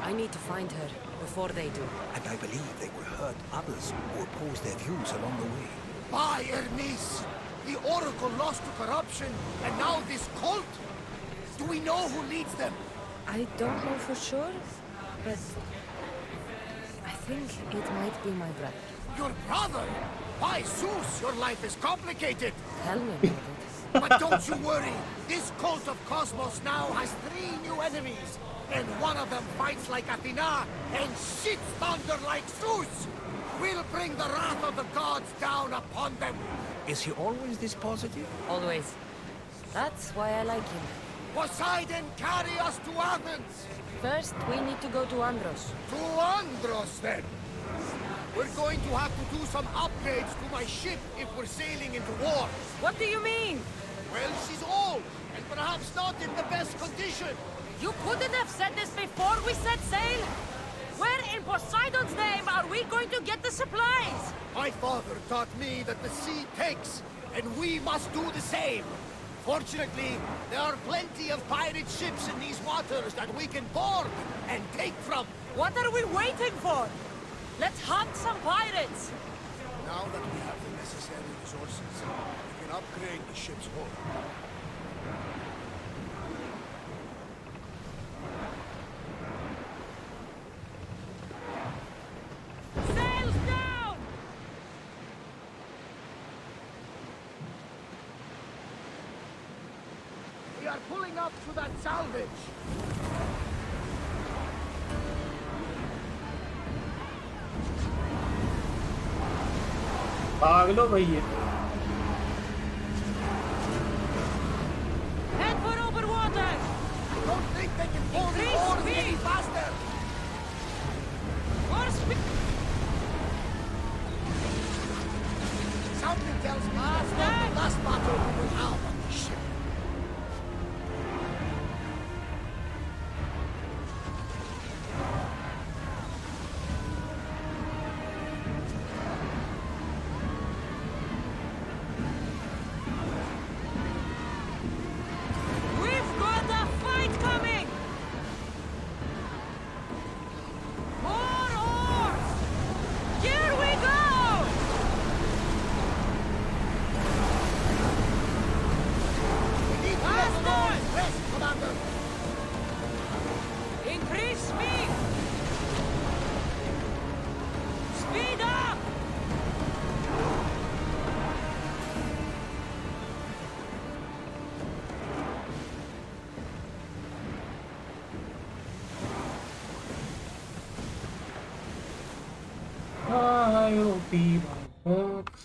Speaker 2: I need to find her before they do.
Speaker 9: And I believe they will hurt others who oppose their views along the way.
Speaker 17: By Hermes! The Oracle lost to corruption, and now this cult? Do we know who leads them?
Speaker 2: I don't know for sure, but I think it might be my brother.
Speaker 17: Your brother? By Zeus, your life is complicated!
Speaker 2: Tell me about it.
Speaker 17: But don't you worry, this cult of Cosmos now has 3 new enemies, and one of them fights like Athena and shits thunder like Zeus! We'll bring the wrath of the gods down upon them!
Speaker 9: Is he always this positive?
Speaker 2: Always. That's why I like him.
Speaker 17: Poseidon, carry us to Athens!
Speaker 2: First, we need to go to Andros.
Speaker 17: To Andros, then! We're going to have to do some upgrades to my ship if we're sailing into war.
Speaker 2: What do you mean?
Speaker 17: Well, she's old, and perhaps not in the best condition.
Speaker 2: You couldn't have said this before we set sail? Where in Poseidon's name are we going to get the supplies?
Speaker 17: My father taught me that the sea takes, and we must do the same. Fortunately, there are plenty of pirate ships in these waters that we can board and take from.
Speaker 2: What are we waiting for? Let's hunt some pirates!
Speaker 17: Now that we have the necessary resources, we can upgrade the ship's hull.
Speaker 2: Sails down!
Speaker 17: We are pulling up to that salvage.
Speaker 1: पागलो भाई ये
Speaker 2: Head for open water!
Speaker 17: Don't think they can pull the oars any faster!
Speaker 2: More speed!
Speaker 17: Something tells me that's not the last battle we will have on the ship.
Speaker 1: be my books.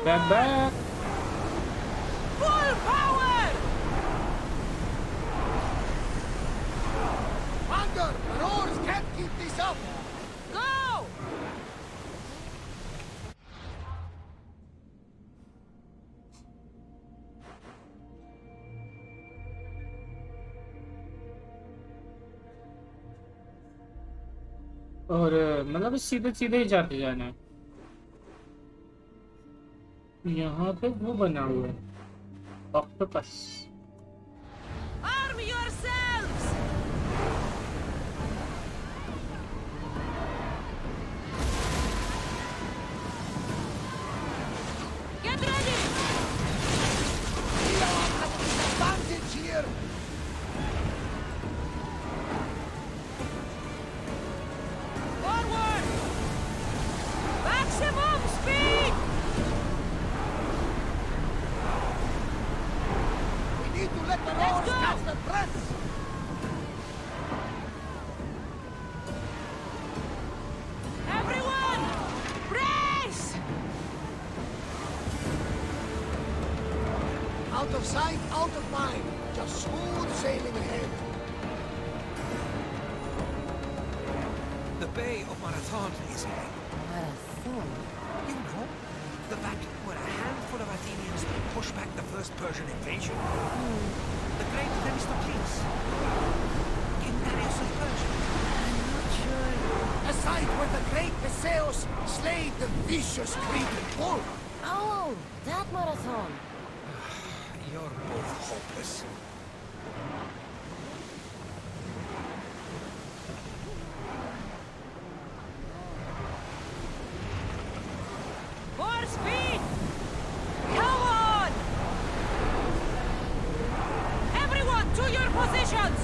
Speaker 1: Back.
Speaker 5: Full power!
Speaker 17: Anger! The oars can't keep this up!
Speaker 5: Go!
Speaker 1: और मतलब सीधे सीधे ही जाते जाना है। यहाँ पे वो बना हुआ है octopus.
Speaker 5: Arm yourselves! Get ready!
Speaker 17: Kleon has the advantage here!
Speaker 5: Forward! Maximum speed!
Speaker 17: We need to let the oars catch the press!
Speaker 5: Everyone! Brace!
Speaker 17: Out of sight, out of mind. Just smooth sailing ahead.
Speaker 9: The Bay of Marathon is here.
Speaker 10: Marathon?
Speaker 9: You know, the battle where a handful of Athenians pushed back the first Persian invasion. The great Themistocles. King Darius of Persia.
Speaker 10: I'm not sure.
Speaker 17: A site where the great Theseus slayed the vicious Cretan bull.
Speaker 10: Oh, that marathon.
Speaker 9: You're both hopeless.
Speaker 5: More speed! Come on! Everyone to your positions!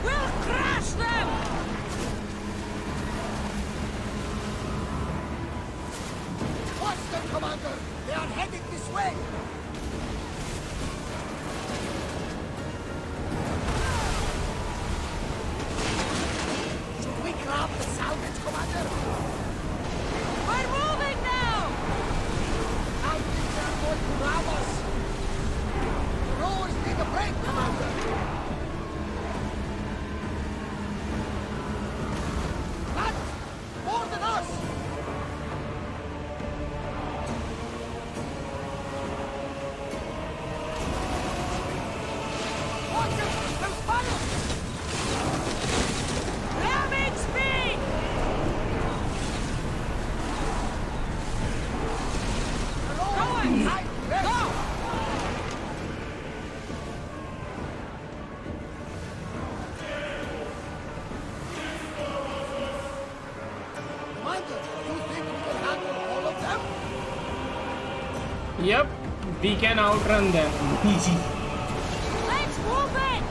Speaker 5: We'll crush them!
Speaker 17: Watch them, Commander! They are headed this way! Should we grab the salvage, Commander?
Speaker 5: We're moving now!
Speaker 17: I think they're going to grab us! The rowers need a break, Commander! What? More than us! Watch it! There's fire!
Speaker 5: Ramming speed!
Speaker 17: The rowers are ready!
Speaker 5: Go!
Speaker 17: Commander, you think we can handle all of them?
Speaker 1: Yep, we can outrun them. Easy.
Speaker 5: Let's move it!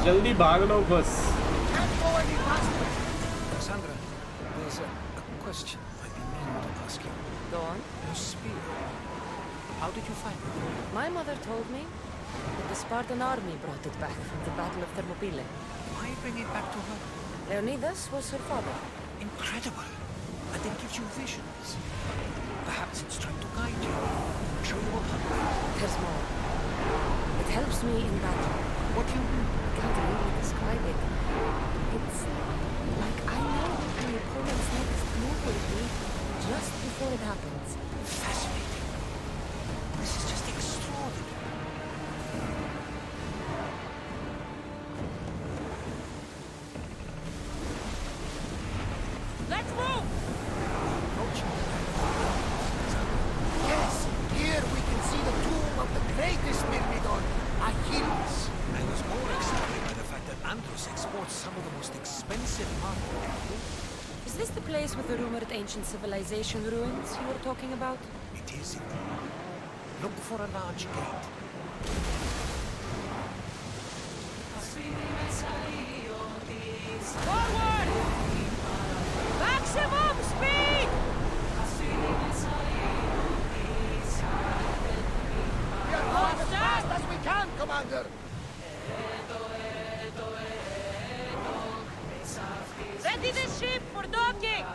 Speaker 1: जल्दी भाग लो बस।
Speaker 17: Can't go any faster!
Speaker 9: Cassandra, there's a question I've been meaning to ask you.
Speaker 2: Go on.
Speaker 9: Your spear. How did you find it?
Speaker 2: My mother told me that the Spartan army brought it back from the Battle of Thermopylae.
Speaker 9: Why bring it back to her?
Speaker 2: Leonidas was her father.
Speaker 9: Incredible. And it gives you visions. Perhaps it's trying to guide you. Show you a pathway.
Speaker 2: There's more. It helps me in battle.
Speaker 9: What do you mean?
Speaker 2: I can't really describe it. It's like I know what the opponent's next move will be just before it happens.
Speaker 9: Fascinating. This is just extraordinary.
Speaker 5: Let's move!
Speaker 17: Yes, here we can see the tomb of the greatest Myrmidon, Achilles.
Speaker 9: I was more excited by the fact that Andros exports some of the most expensive armor.
Speaker 2: Is this the place with the rumored ancient civilization ruins you were talking about?
Speaker 9: It is indeed. Look for a large gate.
Speaker 5: Forward! Maximum speed!
Speaker 17: We are going as fast as we can, Commander.
Speaker 5: Ready the ship for docking!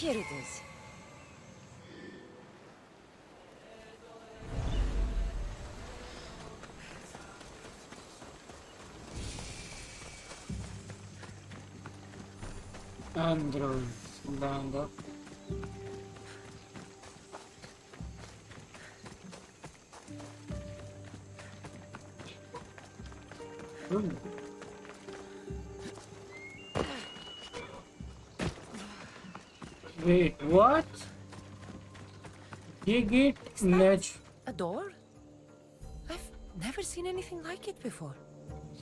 Speaker 10: Here it is.
Speaker 1: Andros, land of Wait, what? You get
Speaker 10: A door? I've never seen anything like it before.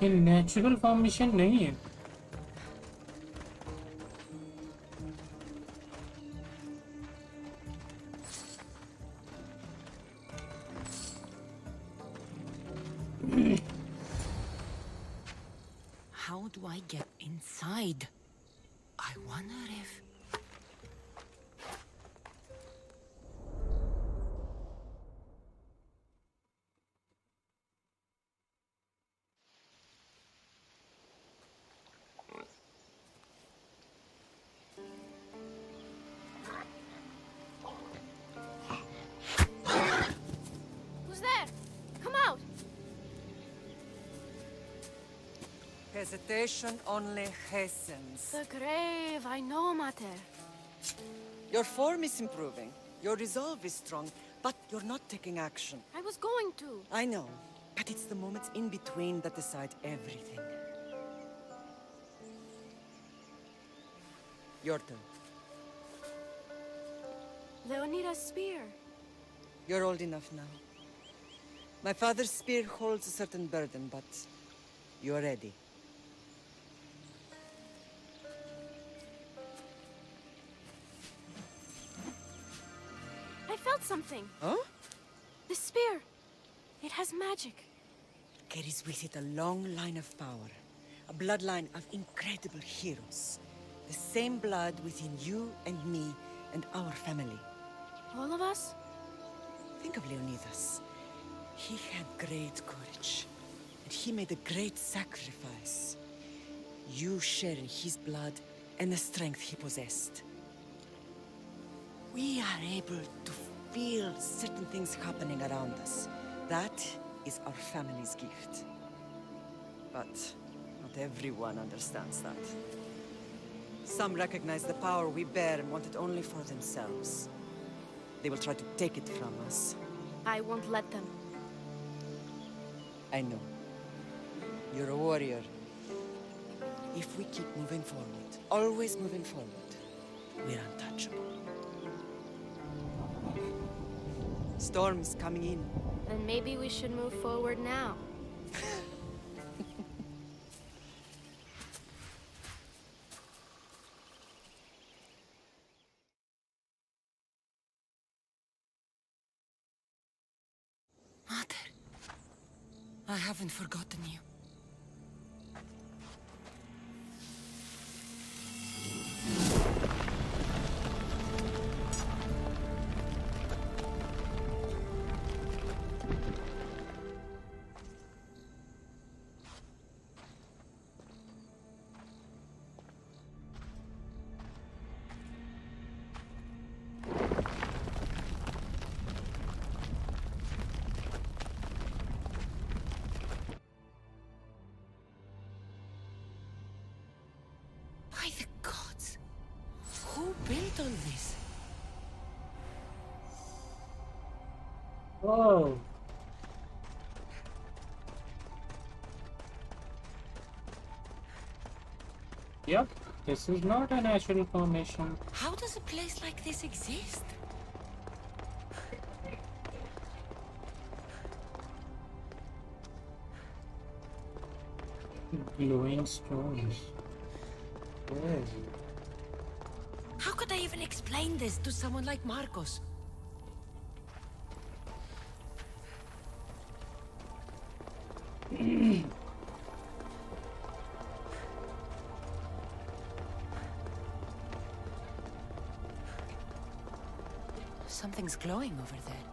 Speaker 1: ये natural formation नहीं है.
Speaker 10: How do I get inside? I wonder if...
Speaker 12: Who's there? Come out!
Speaker 18: Hesitation only hastens.
Speaker 12: The grave, I know, Mater.
Speaker 18: Your form is improving. Your resolve is strong, but you're not taking action.
Speaker 12: I was going to.
Speaker 18: I know, but it's the moments in between that decide everything. Your turn.
Speaker 12: Leonidas' spear.
Speaker 18: You're old enough now. My father's spear holds a certain burden, but you're ready.
Speaker 12: I felt something.
Speaker 18: Huh?
Speaker 12: The spear. It has magic.
Speaker 18: Carries with it a long line of power. A bloodline of incredible heroes. The same blood within you and me and our family.
Speaker 12: All of us?
Speaker 18: Think of Leonidas. He had great courage. And he made a great sacrifice. You share in his blood and the strength he possessed. We are able to feel certain things happening around us. That is our family's gift. But not everyone understands that. Some recognize the power we bear and want it only for themselves. They will try to take it from us.
Speaker 12: I won't let them.
Speaker 18: I know. You're a warrior. If we keep moving forward, always moving forward, we're untouchable. Storm's coming in.
Speaker 12: Then maybe we should move forward now.
Speaker 10: Mother, I haven't forgotten you. By the gods! Who built all this?
Speaker 1: Whoa. Yep, this is not a natural formation.
Speaker 10: How does a place like this exist?
Speaker 1: Glowing stones. Yes.
Speaker 10: How could I even explain this to someone like Marcos? Something's glowing over there.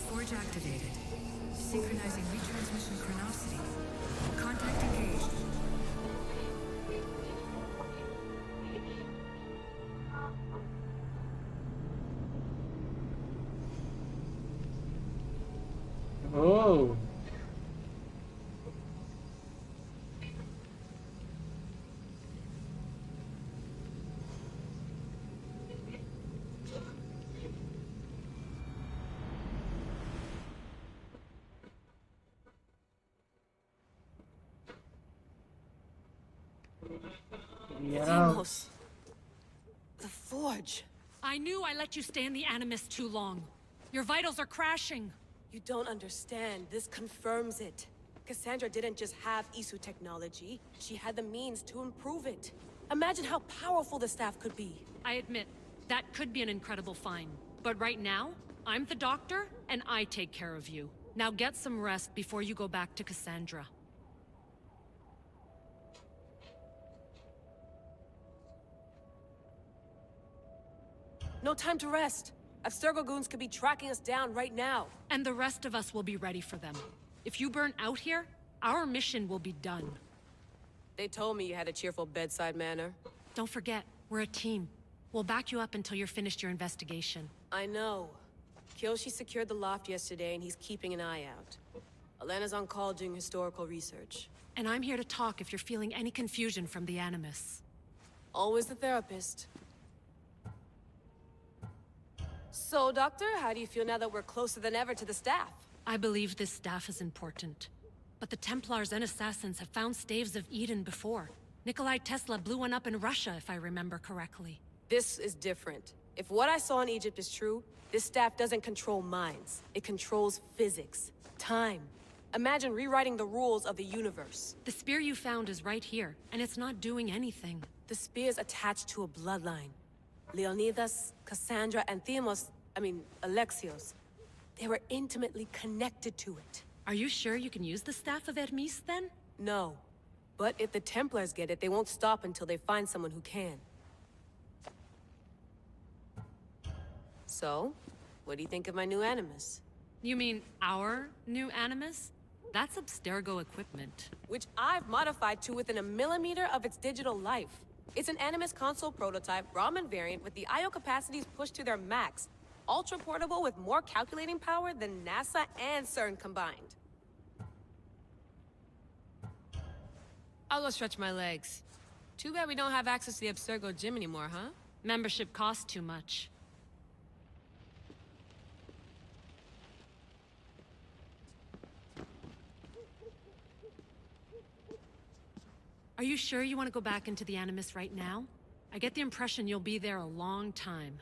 Speaker 19: Forge activated. Synchronizing retransmission chronicity. Contact engaged.
Speaker 1: Oh. Yeah.
Speaker 2: Deimos. The Forge.
Speaker 5: I knew I let you stay in the Animus too long. Your vitals are crashing.
Speaker 2: You don't understand. This confirms it. Kassandra didn't just have Isu technology. She had the means to improve it. Imagine how powerful the staff could be.
Speaker 5: I admit, that could be an incredible find. But right now, I'm the doctor, and I take care of you. Now get some rest before you go back to Kassandra.
Speaker 2: No time to rest. Abstergo goons could be tracking us down right now.
Speaker 5: And the rest of us will be ready for them. If you burn out here, our mission will be done.
Speaker 2: They told me you had a cheerful bedside manner.
Speaker 5: Don't forget, we're a team. We'll back you up until you're finished your investigation.
Speaker 2: I know. Kyoshi secured the loft yesterday and he's keeping an eye out. Elena's on call doing historical research.
Speaker 5: And I'm here to talk if you're feeling any confusion from the Animus.
Speaker 2: Always the therapist. So, Doctor, how do you feel now that we're closer than ever to the staff?
Speaker 5: I believe this staff is important. But the Templars and Assassins have found staves of Eden before. Nikolai Tesla blew one up in Russia, if I remember correctly.
Speaker 2: This is different. If what I saw in Egypt is true, this staff doesn't control minds. It controls physics, time. Imagine rewriting the rules of the universe.
Speaker 5: The spear you found is right here, and it's not doing anything.
Speaker 2: The spear's attached to a bloodline. Leonidas, Kassandra, and Alexios. They were intimately connected to it.
Speaker 5: Are you sure you can use the Staff of Hermes, then?
Speaker 2: No. But if the Templars get it, they won't stop until they find someone who can. So, what do you think of my new Animus?
Speaker 5: You mean our new Animus? That's Abstergo equipment.
Speaker 2: Which I've modified to within a millimeter of its digital life. It's an Animus console prototype, Brahmin variant with the I/O capacities pushed to their max. Ultra portable with more calculating power than NASA and CERN combined. I'll go stretch my legs. Too bad we don't have access to the Abstergo gym anymore, huh?
Speaker 5: Membership costs too much. Are you sure you want to go back into the Animus right now? I get the impression you'll be there a long time.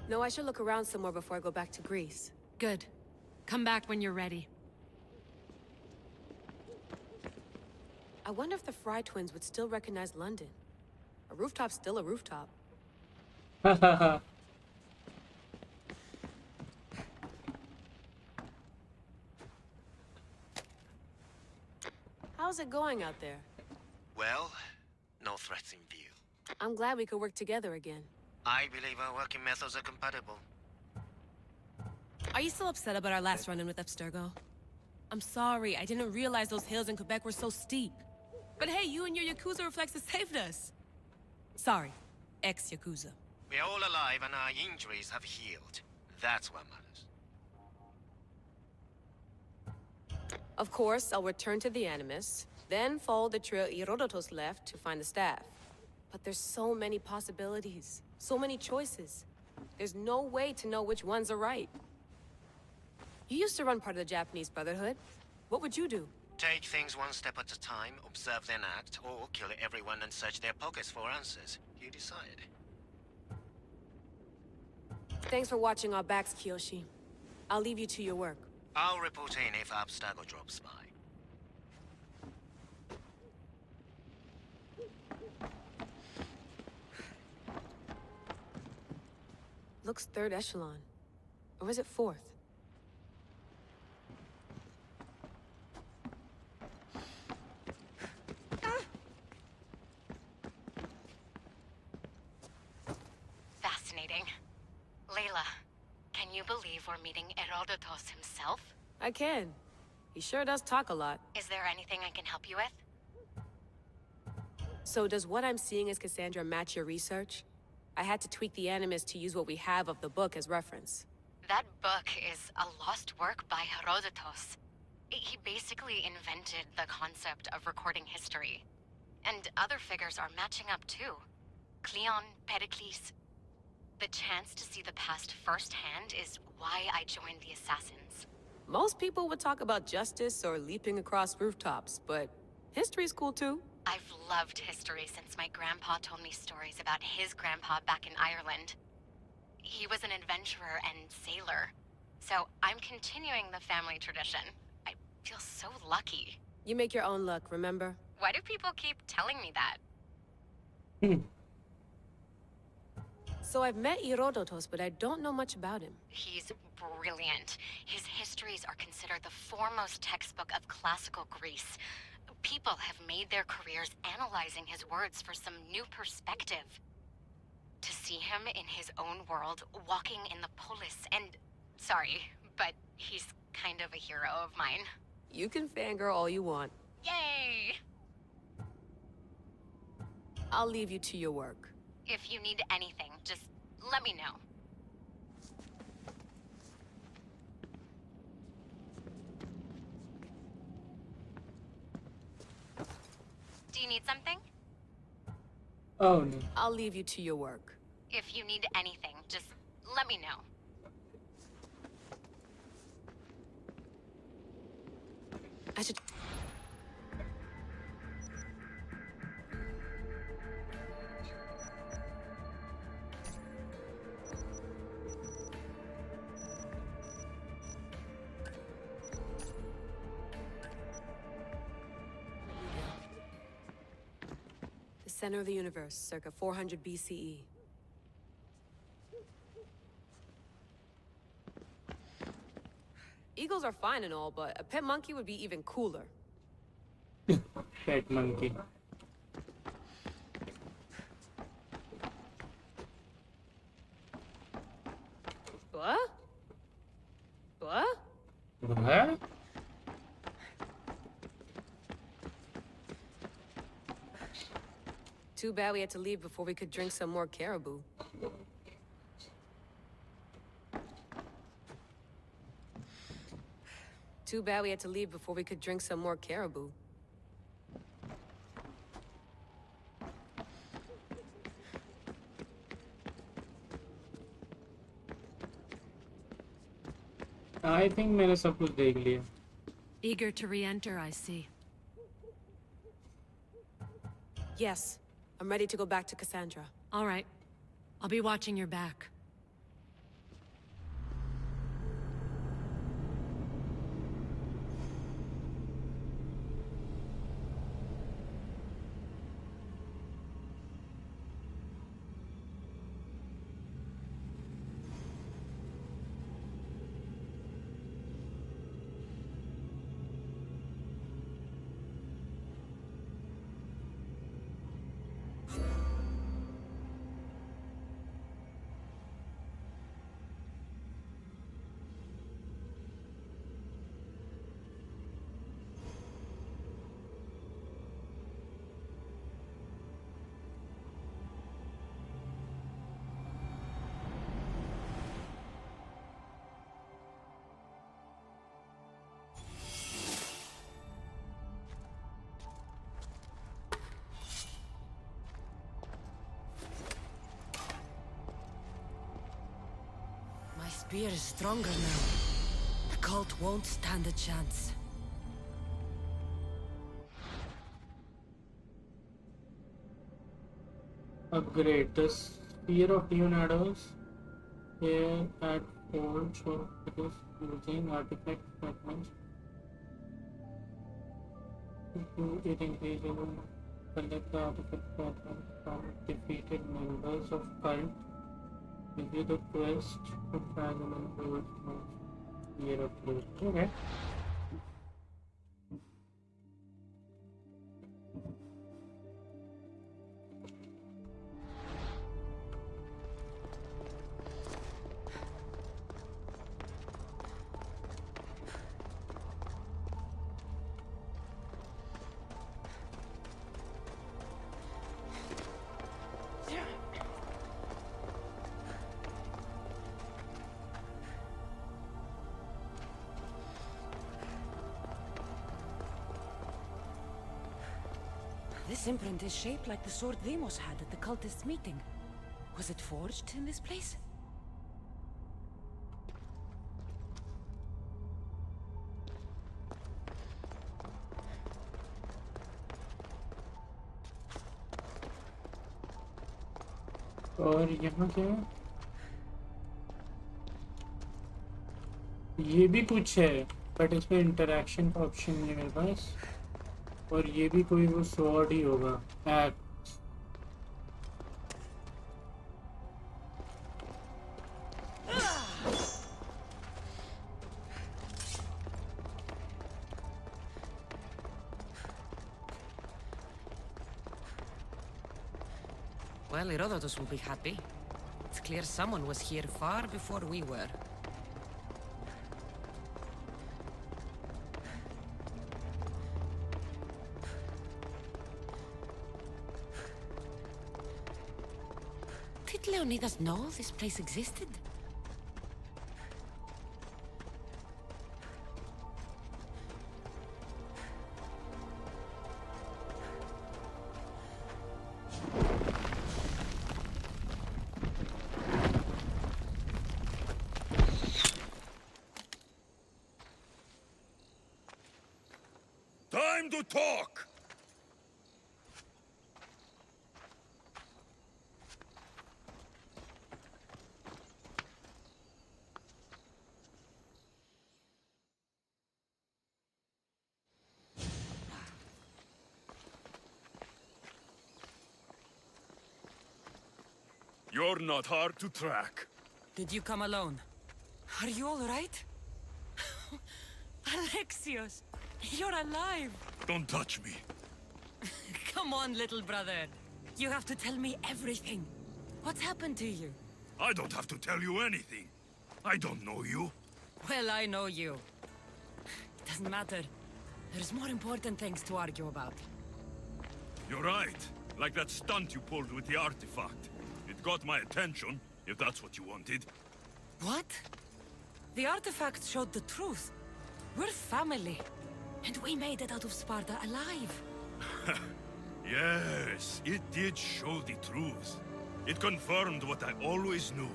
Speaker 2: No, I should look around somewhere before I go back to Greece.
Speaker 5: Good. Come back when you're ready.
Speaker 2: I wonder if the Fry twins would still recognize London. A rooftop's still a rooftop. How's it going out there?
Speaker 20: Well, no threats in view.
Speaker 2: I'm glad we could work together again.
Speaker 20: I believe our working methods are compatible.
Speaker 2: Are you still upset about our last run-in with Abstergo? I'm sorry, I didn't realize those hills in Quebec were so steep. But hey, you and your Yakuza reflexes saved us. Sorry, ex-Yakuza.
Speaker 20: We're all alive and our injuries have healed. That's what matters.
Speaker 2: Of course, I'll return to the Animus, then follow the trail Herodotus left to find the staff. But there's so many possibilities, so many choices. There's no way to know which ones are right. You used to run part of the Japanese Brotherhood. What would you do?
Speaker 20: Take things one step at a time, observe then act, or kill everyone and search their pockets for answers. You decide.
Speaker 2: Thanks for watching our backs, Kiyoshi. I'll leave you to your work.
Speaker 20: I'll report in if Abstergo drops by.
Speaker 2: Looks third echelon. Or is it fourth?
Speaker 21: before meeting Herodotus himself?
Speaker 2: I can. He sure does talk a lot.
Speaker 21: Is there anything I can help you with?
Speaker 2: So does what I'm seeing as Cassandra match your research? I had to tweak the Animus to use what we have of the book as reference.
Speaker 21: That book is a lost work by Herodotus. He basically invented the concept of recording history. And other figures are matching up too. Kleon, Perikles. The chance to see the past firsthand is why I joined the Assassins.
Speaker 2: Most people would talk about justice or leaping across rooftops, but history's cool too.
Speaker 21: I've loved history since my grandpa told me stories about his grandpa back in Ireland. He was an adventurer and sailor, so I'm continuing the family tradition. I feel so lucky.
Speaker 2: You make your own luck, remember?
Speaker 21: Why do people keep telling me that?
Speaker 2: So I've met Herodotus, but I don't know much about him.
Speaker 21: He's brilliant. His histories are considered the foremost textbook of classical Greece. People have made their careers analyzing his words for some new perspective. To see him in his own world, walking in the polis, and... Sorry, but he's kind of a hero of mine.
Speaker 2: You can fangirl all you want.
Speaker 21: Yay!
Speaker 2: I'll leave you to your work.
Speaker 21: If you need anything, just let me know. Do you need something?
Speaker 1: Oh no.
Speaker 2: I'll leave you to your work.
Speaker 21: If you need anything, just let me know.
Speaker 2: I should... The center of the universe, circa 400 BCE. Eagles are fine and all, but a pet monkey would be even cooler.
Speaker 1: Pet monkey.
Speaker 2: What? What?
Speaker 1: What?
Speaker 2: Too bad we had to leave before we could drink some more caribou. Too bad we had to leave before we could drink some more caribou.
Speaker 1: I think मैंने सब कुछ देख लिया.
Speaker 5: Eager to re-enter, I see.
Speaker 2: Yes, I'm ready to go back to Cassandra.
Speaker 5: All right. I'll be watching your back.
Speaker 8: My spear is stronger now. The cult won't stand a chance.
Speaker 1: Upgrade the Spear of Leonidas here at Forge, so it is using artifact fragments. It increases collect the artifact fragments from defeated members of cult. Give you the quest to fragment and hold Spear of Leonidas. Okay.
Speaker 3: This imprint is shaped like the sword Deimos had at the cultists' meeting. Was it forged in this place?
Speaker 1: और यहाँ क्या है? ये भी कुछ है but इसमें interaction का ऑप्शन नहीं है मेरे पास। और ये भी कोई वो स्वॉर्ड ही होगा, act.
Speaker 3: Well, Herodotus will be happy. It's clear someone was here far before we were. Did Leonidas know this place existed?
Speaker 7: Time to talk! You're not hard to track.
Speaker 3: Did you come alone? Are you all right? Alexios, you're alive!
Speaker 7: Don't touch me.
Speaker 3: Come on, little brother. You have to tell me everything. What's happened to you?
Speaker 7: I don't have to tell you anything. I don't know you.
Speaker 3: Well, I know you. It doesn't matter. There's more important things to argue about.
Speaker 7: You're right. Like that stunt you pulled with the artifact. It got my attention, if that's what you wanted.
Speaker 3: What? The artifact showed the truth. We're family. And we made it out of Sparta alive.
Speaker 7: Yes, it did show the truth. It confirmed what I always knew.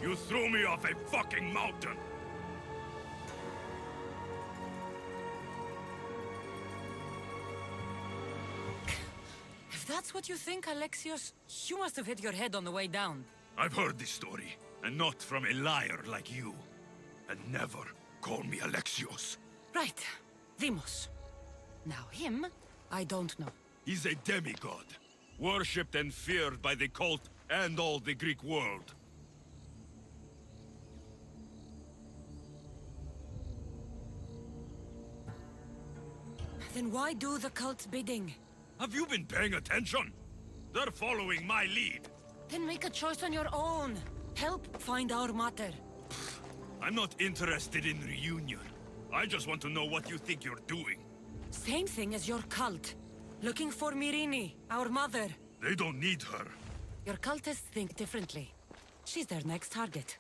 Speaker 7: You threw me off a fucking mountain!
Speaker 3: If that's what you think, Alexios, you must have hit your head on the way down.
Speaker 7: I've heard this story, and not from a liar like you. And never call me Alexios.
Speaker 3: Right. Deimos. Now him, I don't know.
Speaker 7: He's a demigod, worshipped and feared by the cult and all the Greek world.
Speaker 3: Then why do the cult's bidding?
Speaker 7: Have you been paying attention? They're following my lead.
Speaker 3: Then make a choice on your own. Help find our mater.
Speaker 7: I'm not interested in reunion. I just want to know what you think you're doing.
Speaker 3: Same thing as your cult. Looking for Myrine, our mother.
Speaker 7: They don't need her.
Speaker 3: Your cultists think differently. She's their next target.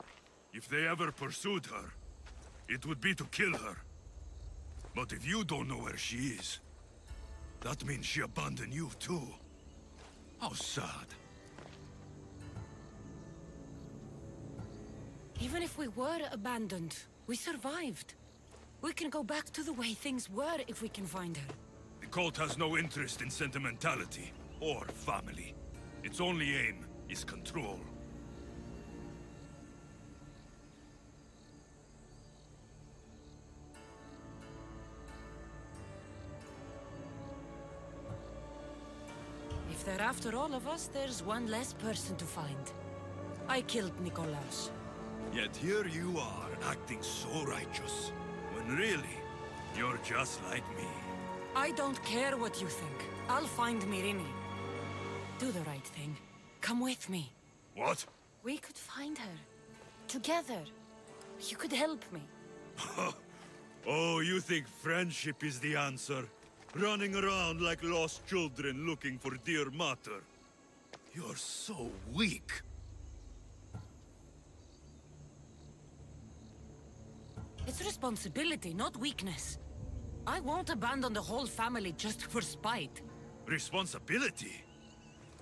Speaker 7: If they ever pursued her, it would be to kill her. But if you don't know where she is, that means she abandoned you too. How sad.
Speaker 3: Even if we were abandoned, we survived. We can go back to the way things were if we can find her.
Speaker 7: The cult has no interest in sentimentality or family. Its only aim is control.
Speaker 3: If they're after all of us, there's one less person to find. I killed Nikolaos.
Speaker 7: Yet here you are, acting so righteous. When really, you're just like me.
Speaker 3: I don't care what you think. I'll find Myrine. Do the right thing. Come with me.
Speaker 7: What?
Speaker 3: We could find her. Together. You could help me.
Speaker 7: Oh, you think friendship is the answer? Running around like lost children looking for dear mater. You're so weak.
Speaker 3: It's responsibility, not weakness. I won't abandon the whole family just for spite.
Speaker 7: Responsibility?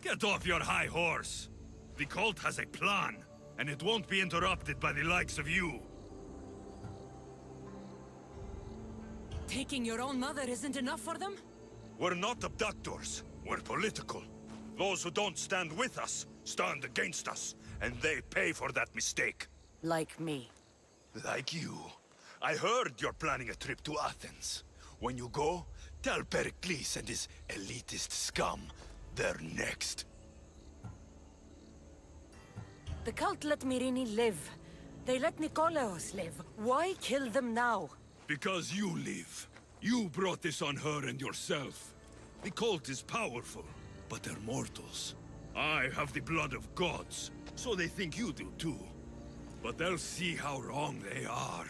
Speaker 7: Get off your high horse. The cult has a plan, and it won't be interrupted by the likes of you.
Speaker 3: Taking your own mother isn't enough for them?
Speaker 7: We're not abductors. We're political. Those who don't stand with us, stand against us, and they pay for that mistake.
Speaker 3: Like me.
Speaker 7: Like you. I heard you're planning a trip to Athens. When you go, tell Perikles and his elitist scum they're next.
Speaker 3: The cult let Myrrine live. They let Nikolaos live. Why kill them now?
Speaker 7: Because you live. You brought this on her and yourself. The cult is powerful, but they're mortals. I have the blood of gods, so they think you do too. But they'll see how wrong they are.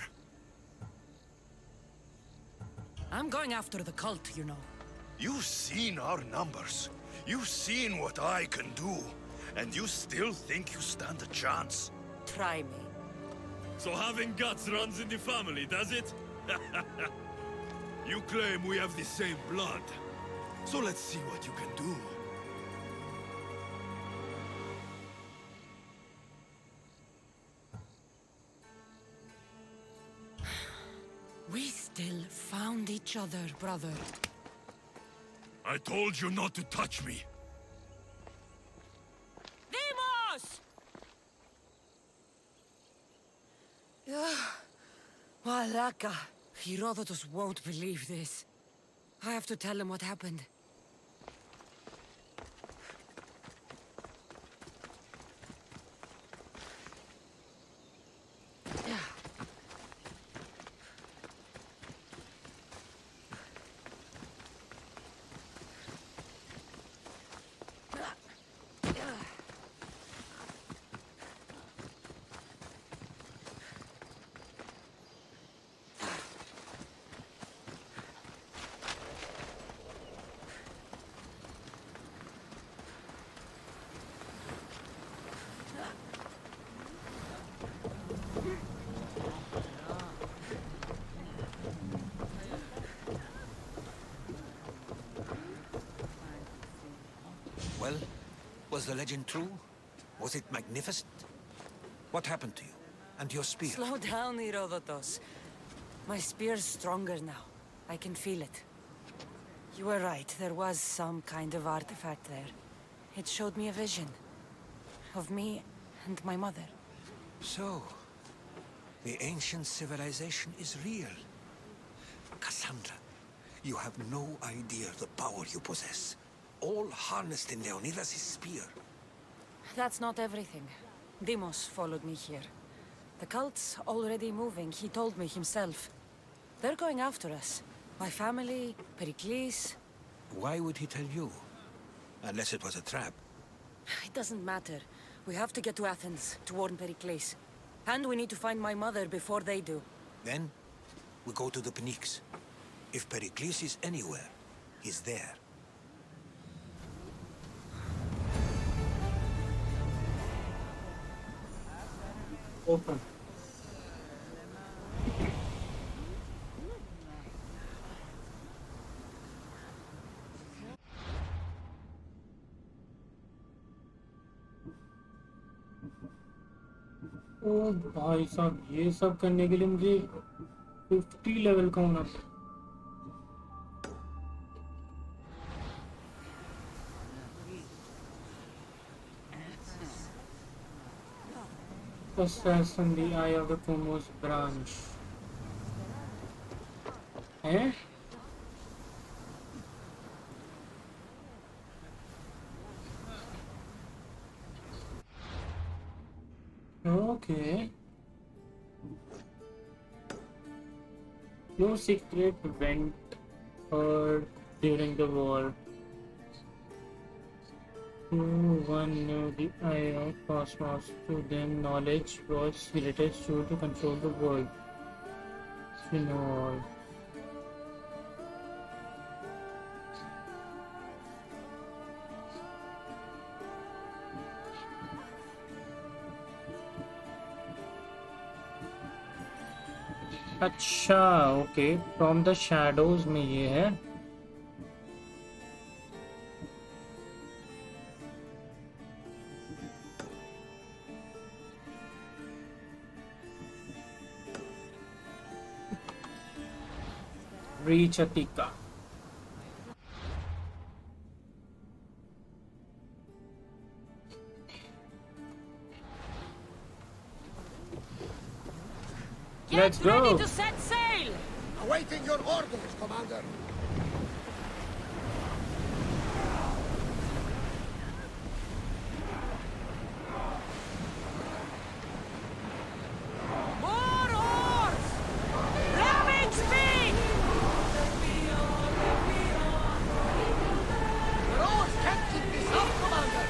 Speaker 3: I'm going after the cult, you know.
Speaker 7: You've seen our numbers. You've seen what I can do. And you still think you stand a chance?
Speaker 3: Try me.
Speaker 7: So having guts runs in the family, does it? You claim we have the same blood. So let's see what you can do.
Speaker 3: We still found each other, brother.
Speaker 7: I told you not to touch me.
Speaker 3: Deimos! Malaka. Herodotus won't believe this. I have to tell him what happened.
Speaker 9: Well, was the legend true? Was it magnificent? What happened to you? And your spear?
Speaker 3: Slow down, Herodotus. My spear's stronger now. I can feel it. You were right. There was some kind of artifact there. It showed me a vision. Of me and my mother.
Speaker 9: So, the ancient civilization is real. Kassandra, you have no idea the power you possess. All harnessed in Leonidas' spear.
Speaker 3: That's not everything. Deimos followed me here. The cult's already moving, he told me himself. They're going after us. My family, Perikles.
Speaker 9: Why would he tell you? Unless it was a trap.
Speaker 3: It doesn't matter. We have to get to Athens to warn Perikles. And we need to find my mother before they do.
Speaker 9: Then, we go to the Pnyx. If Perikles is anywhere, he's there.
Speaker 1: Open. ओ भाई साहब ये सब करने के लिए मुझे 50 level का होना पड़ेगा। Assassin, the eye of the foremost branch. Eh? Okay. No secret went heard during the war. No one knew the eye of cosmos. To them, knowledge was the greatest tool to control the world. You know all. अच्छा okay from the shadows में ये है reach Attica. Let's go.
Speaker 3: Ready to set sail!
Speaker 17: Awaiting your orders, Commander.
Speaker 3: More oars! Ramming speed!
Speaker 17: The rowers can't keep this up, Commander.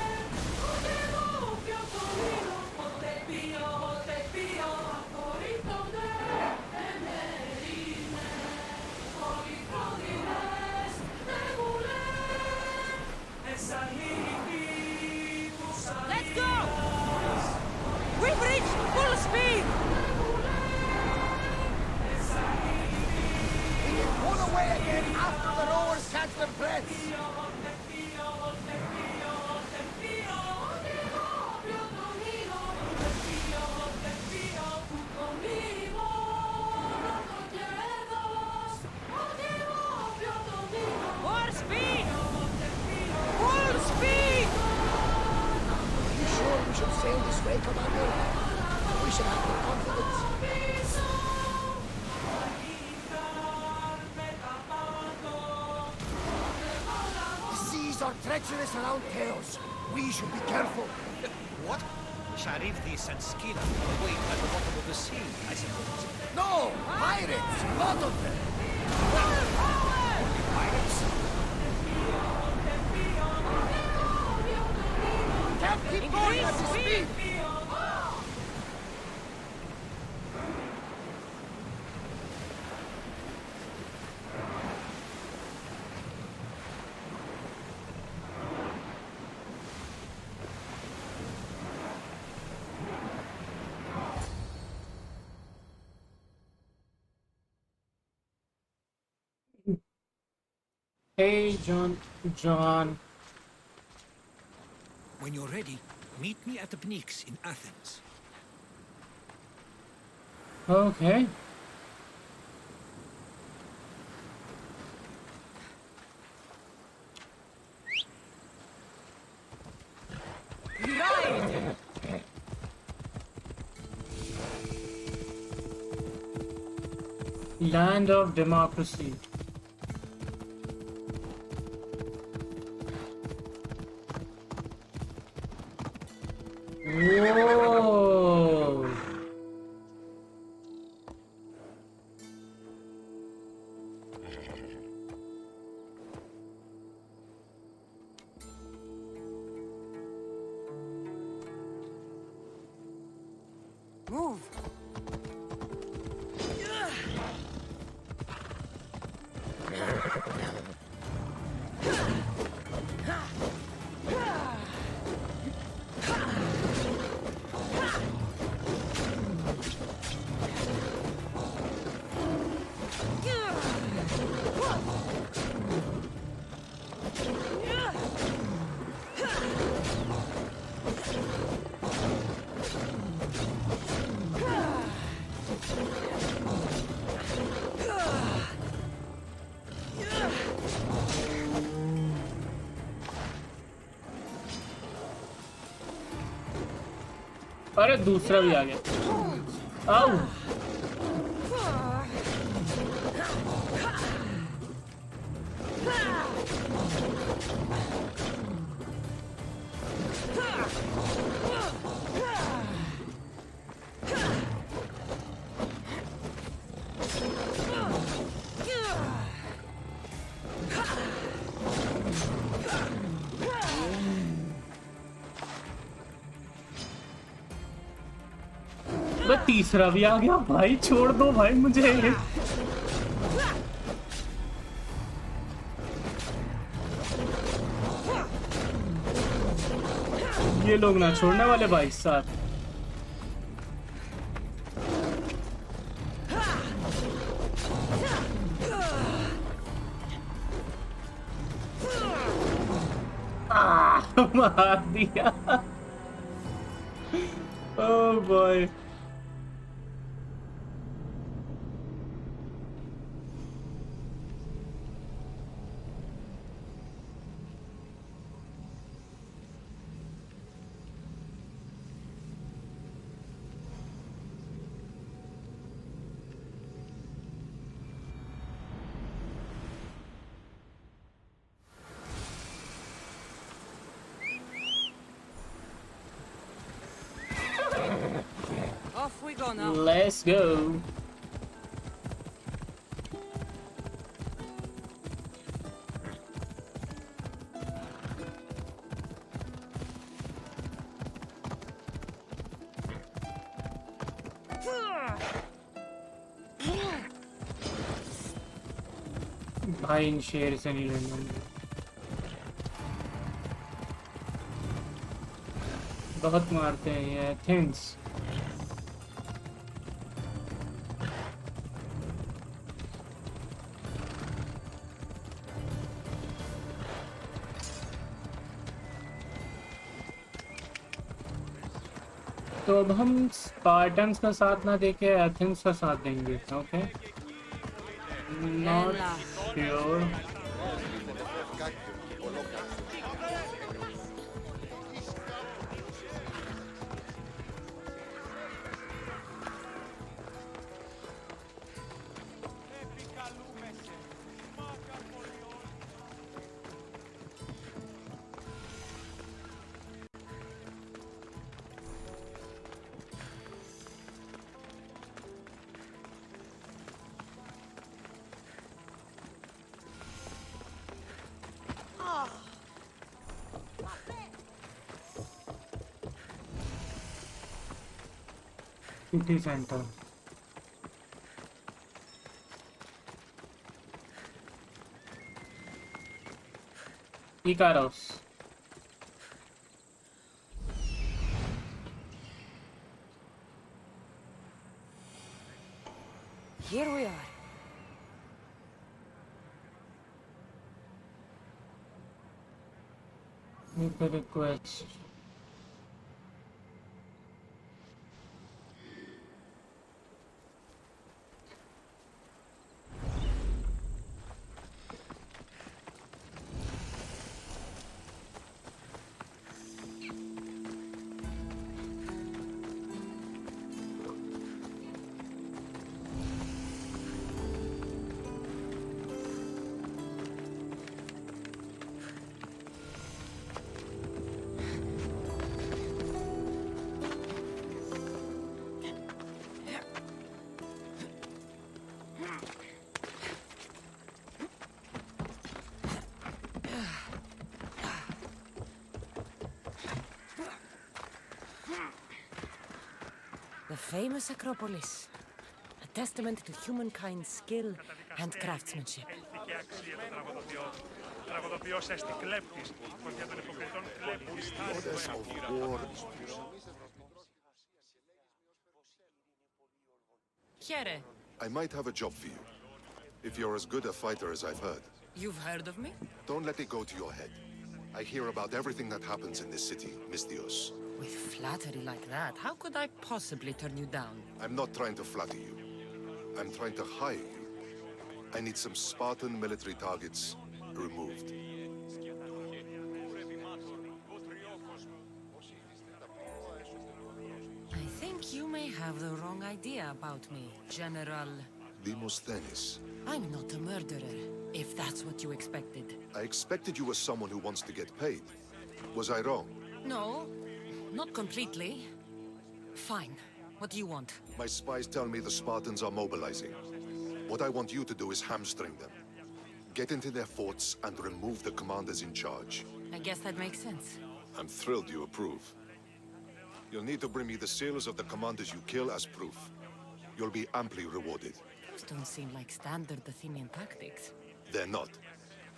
Speaker 3: Let's go! We've reached full speed!
Speaker 17: We can pull away again after the rowers catch their breaths.
Speaker 3: More speed! Full speed!
Speaker 17: Are you sure we should sail this way, Commander? We should have more confidence. The seas are treacherous around Chaos. We should be careful.
Speaker 6: What? Charybdis and Scylla wait at the bottom of the sea, I suppose.
Speaker 17: No! Pirates! A lot of them!
Speaker 6: Only pirates?
Speaker 17: Can't keep going at this speed!
Speaker 1: Hey, John.
Speaker 6: When you're ready, meet me at the Pnyx in Athens.
Speaker 1: Okay.
Speaker 3: Ride!
Speaker 1: Land of democracy. Whoa!
Speaker 3: Move!
Speaker 1: अरे दूसरा भी आ गया आओ तीसरा भी आ गया भाई छोड़ दो भाई मुझे ये लोग ना छोड़ने वाले भाई साथ मार दिया oh boy
Speaker 3: go now.
Speaker 1: Let's go. भाई इन शेर से नहीं लेना बहुत मारते हैं ये एथेंस तो अब हम स्पार्टन्स का साथ ना देके एथेंस का साथ देंगे okay Not sure. City center. Icaros.
Speaker 3: Here we are.
Speaker 1: Make a request.
Speaker 3: The famous Acropolis, a testament to humankind's skill and craftsmanship.
Speaker 11: Chiere.
Speaker 22: I might have a job for you, if you're as good a fighter as I've heard.
Speaker 11: You've heard of me?
Speaker 22: Don't let it go to your head. I hear about everything that happens in this city, Mystios.
Speaker 11: With flattery like that, how could I possibly turn you down?
Speaker 22: I'm not trying to flatter you. I'm trying to hire you. I need some Spartan military targets removed.
Speaker 11: I think you may have the wrong idea about me, General.
Speaker 22: Demosthenes.
Speaker 11: I'm not a murderer, if that's what you expected.
Speaker 22: I expected you as someone who wants to get paid. Was I wrong?
Speaker 11: No, not completely. Fine. What do you want?
Speaker 22: My spies tell me the Spartans are mobilizing. What I want you to do is hamstring them. Get into their forts and remove the commanders in charge.
Speaker 11: I guess that makes sense.
Speaker 22: I'm thrilled you approve. You'll need to bring me the seals of the commanders you kill as proof. You'll be amply rewarded.
Speaker 11: Those don't seem like standard Athenian tactics.
Speaker 22: They're not.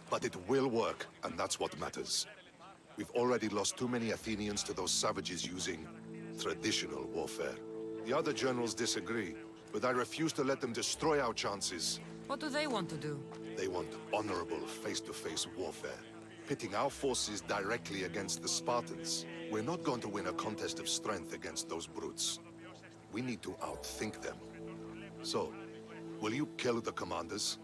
Speaker 22: But it will work, and that's what matters. We've already lost too many Athenians to those savages using traditional warfare. The other generals disagree, but I refuse to let them destroy our chances.
Speaker 11: What do they want to do?
Speaker 22: They want honorable face-to-face warfare, pitting our forces directly against the Spartans. We're not going to win a contest of strength against those brutes. We need to outthink them. So, will you kill the commanders?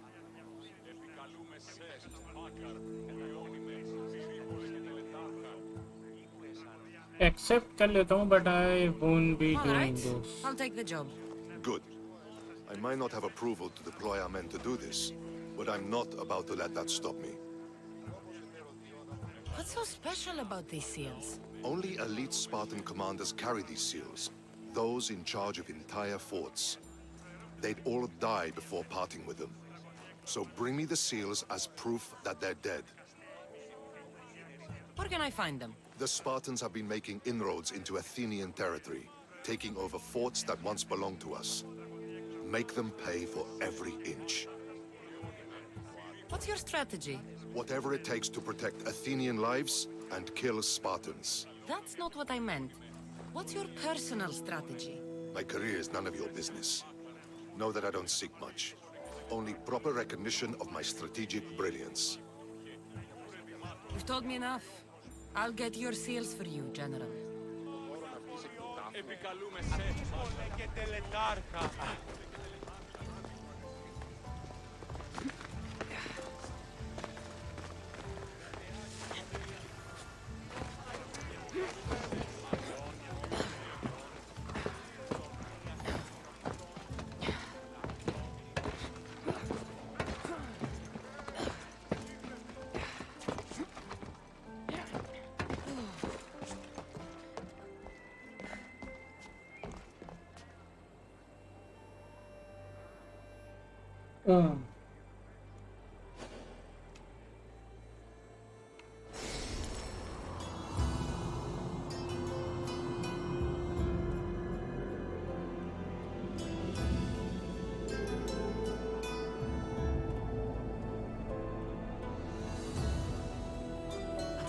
Speaker 1: Accept कर लेता हूँ, but I won't be doing this.
Speaker 11: I'll take the job.
Speaker 22: Good. I might not have approval to deploy our men to do this, but I'm not about to let that stop me.
Speaker 11: What's so special about these seals?
Speaker 22: Only elite Spartan commanders carry these seals. those in charge of entire forts. They'd all die before parting with them. So bring me the seals as proof that they're dead.
Speaker 11: Where can I find them?
Speaker 22: The Spartans have been making inroads into Athenian territory, taking over forts that once belonged to us. Make them pay for every inch.
Speaker 11: What's your strategy?
Speaker 22: Whatever it takes to protect Athenian lives and kill Spartans.
Speaker 11: That's not what I meant. What's your personal strategy?
Speaker 22: My career is none of your business. Know that I don't seek much. Only proper recognition of my strategic brilliance.
Speaker 11: You've told me enough. I'll get your seals for you, General.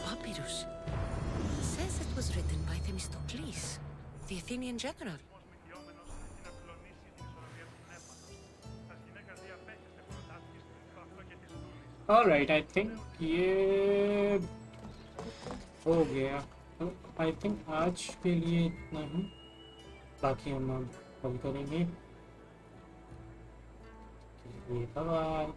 Speaker 11: Papyrus. Says it was written by Themistocles, the Athenian general.
Speaker 1: Alright, I think ये हो गया. तो I think आज के लिए इतना ही. बाकी हम कल करेंगे. Bye bye.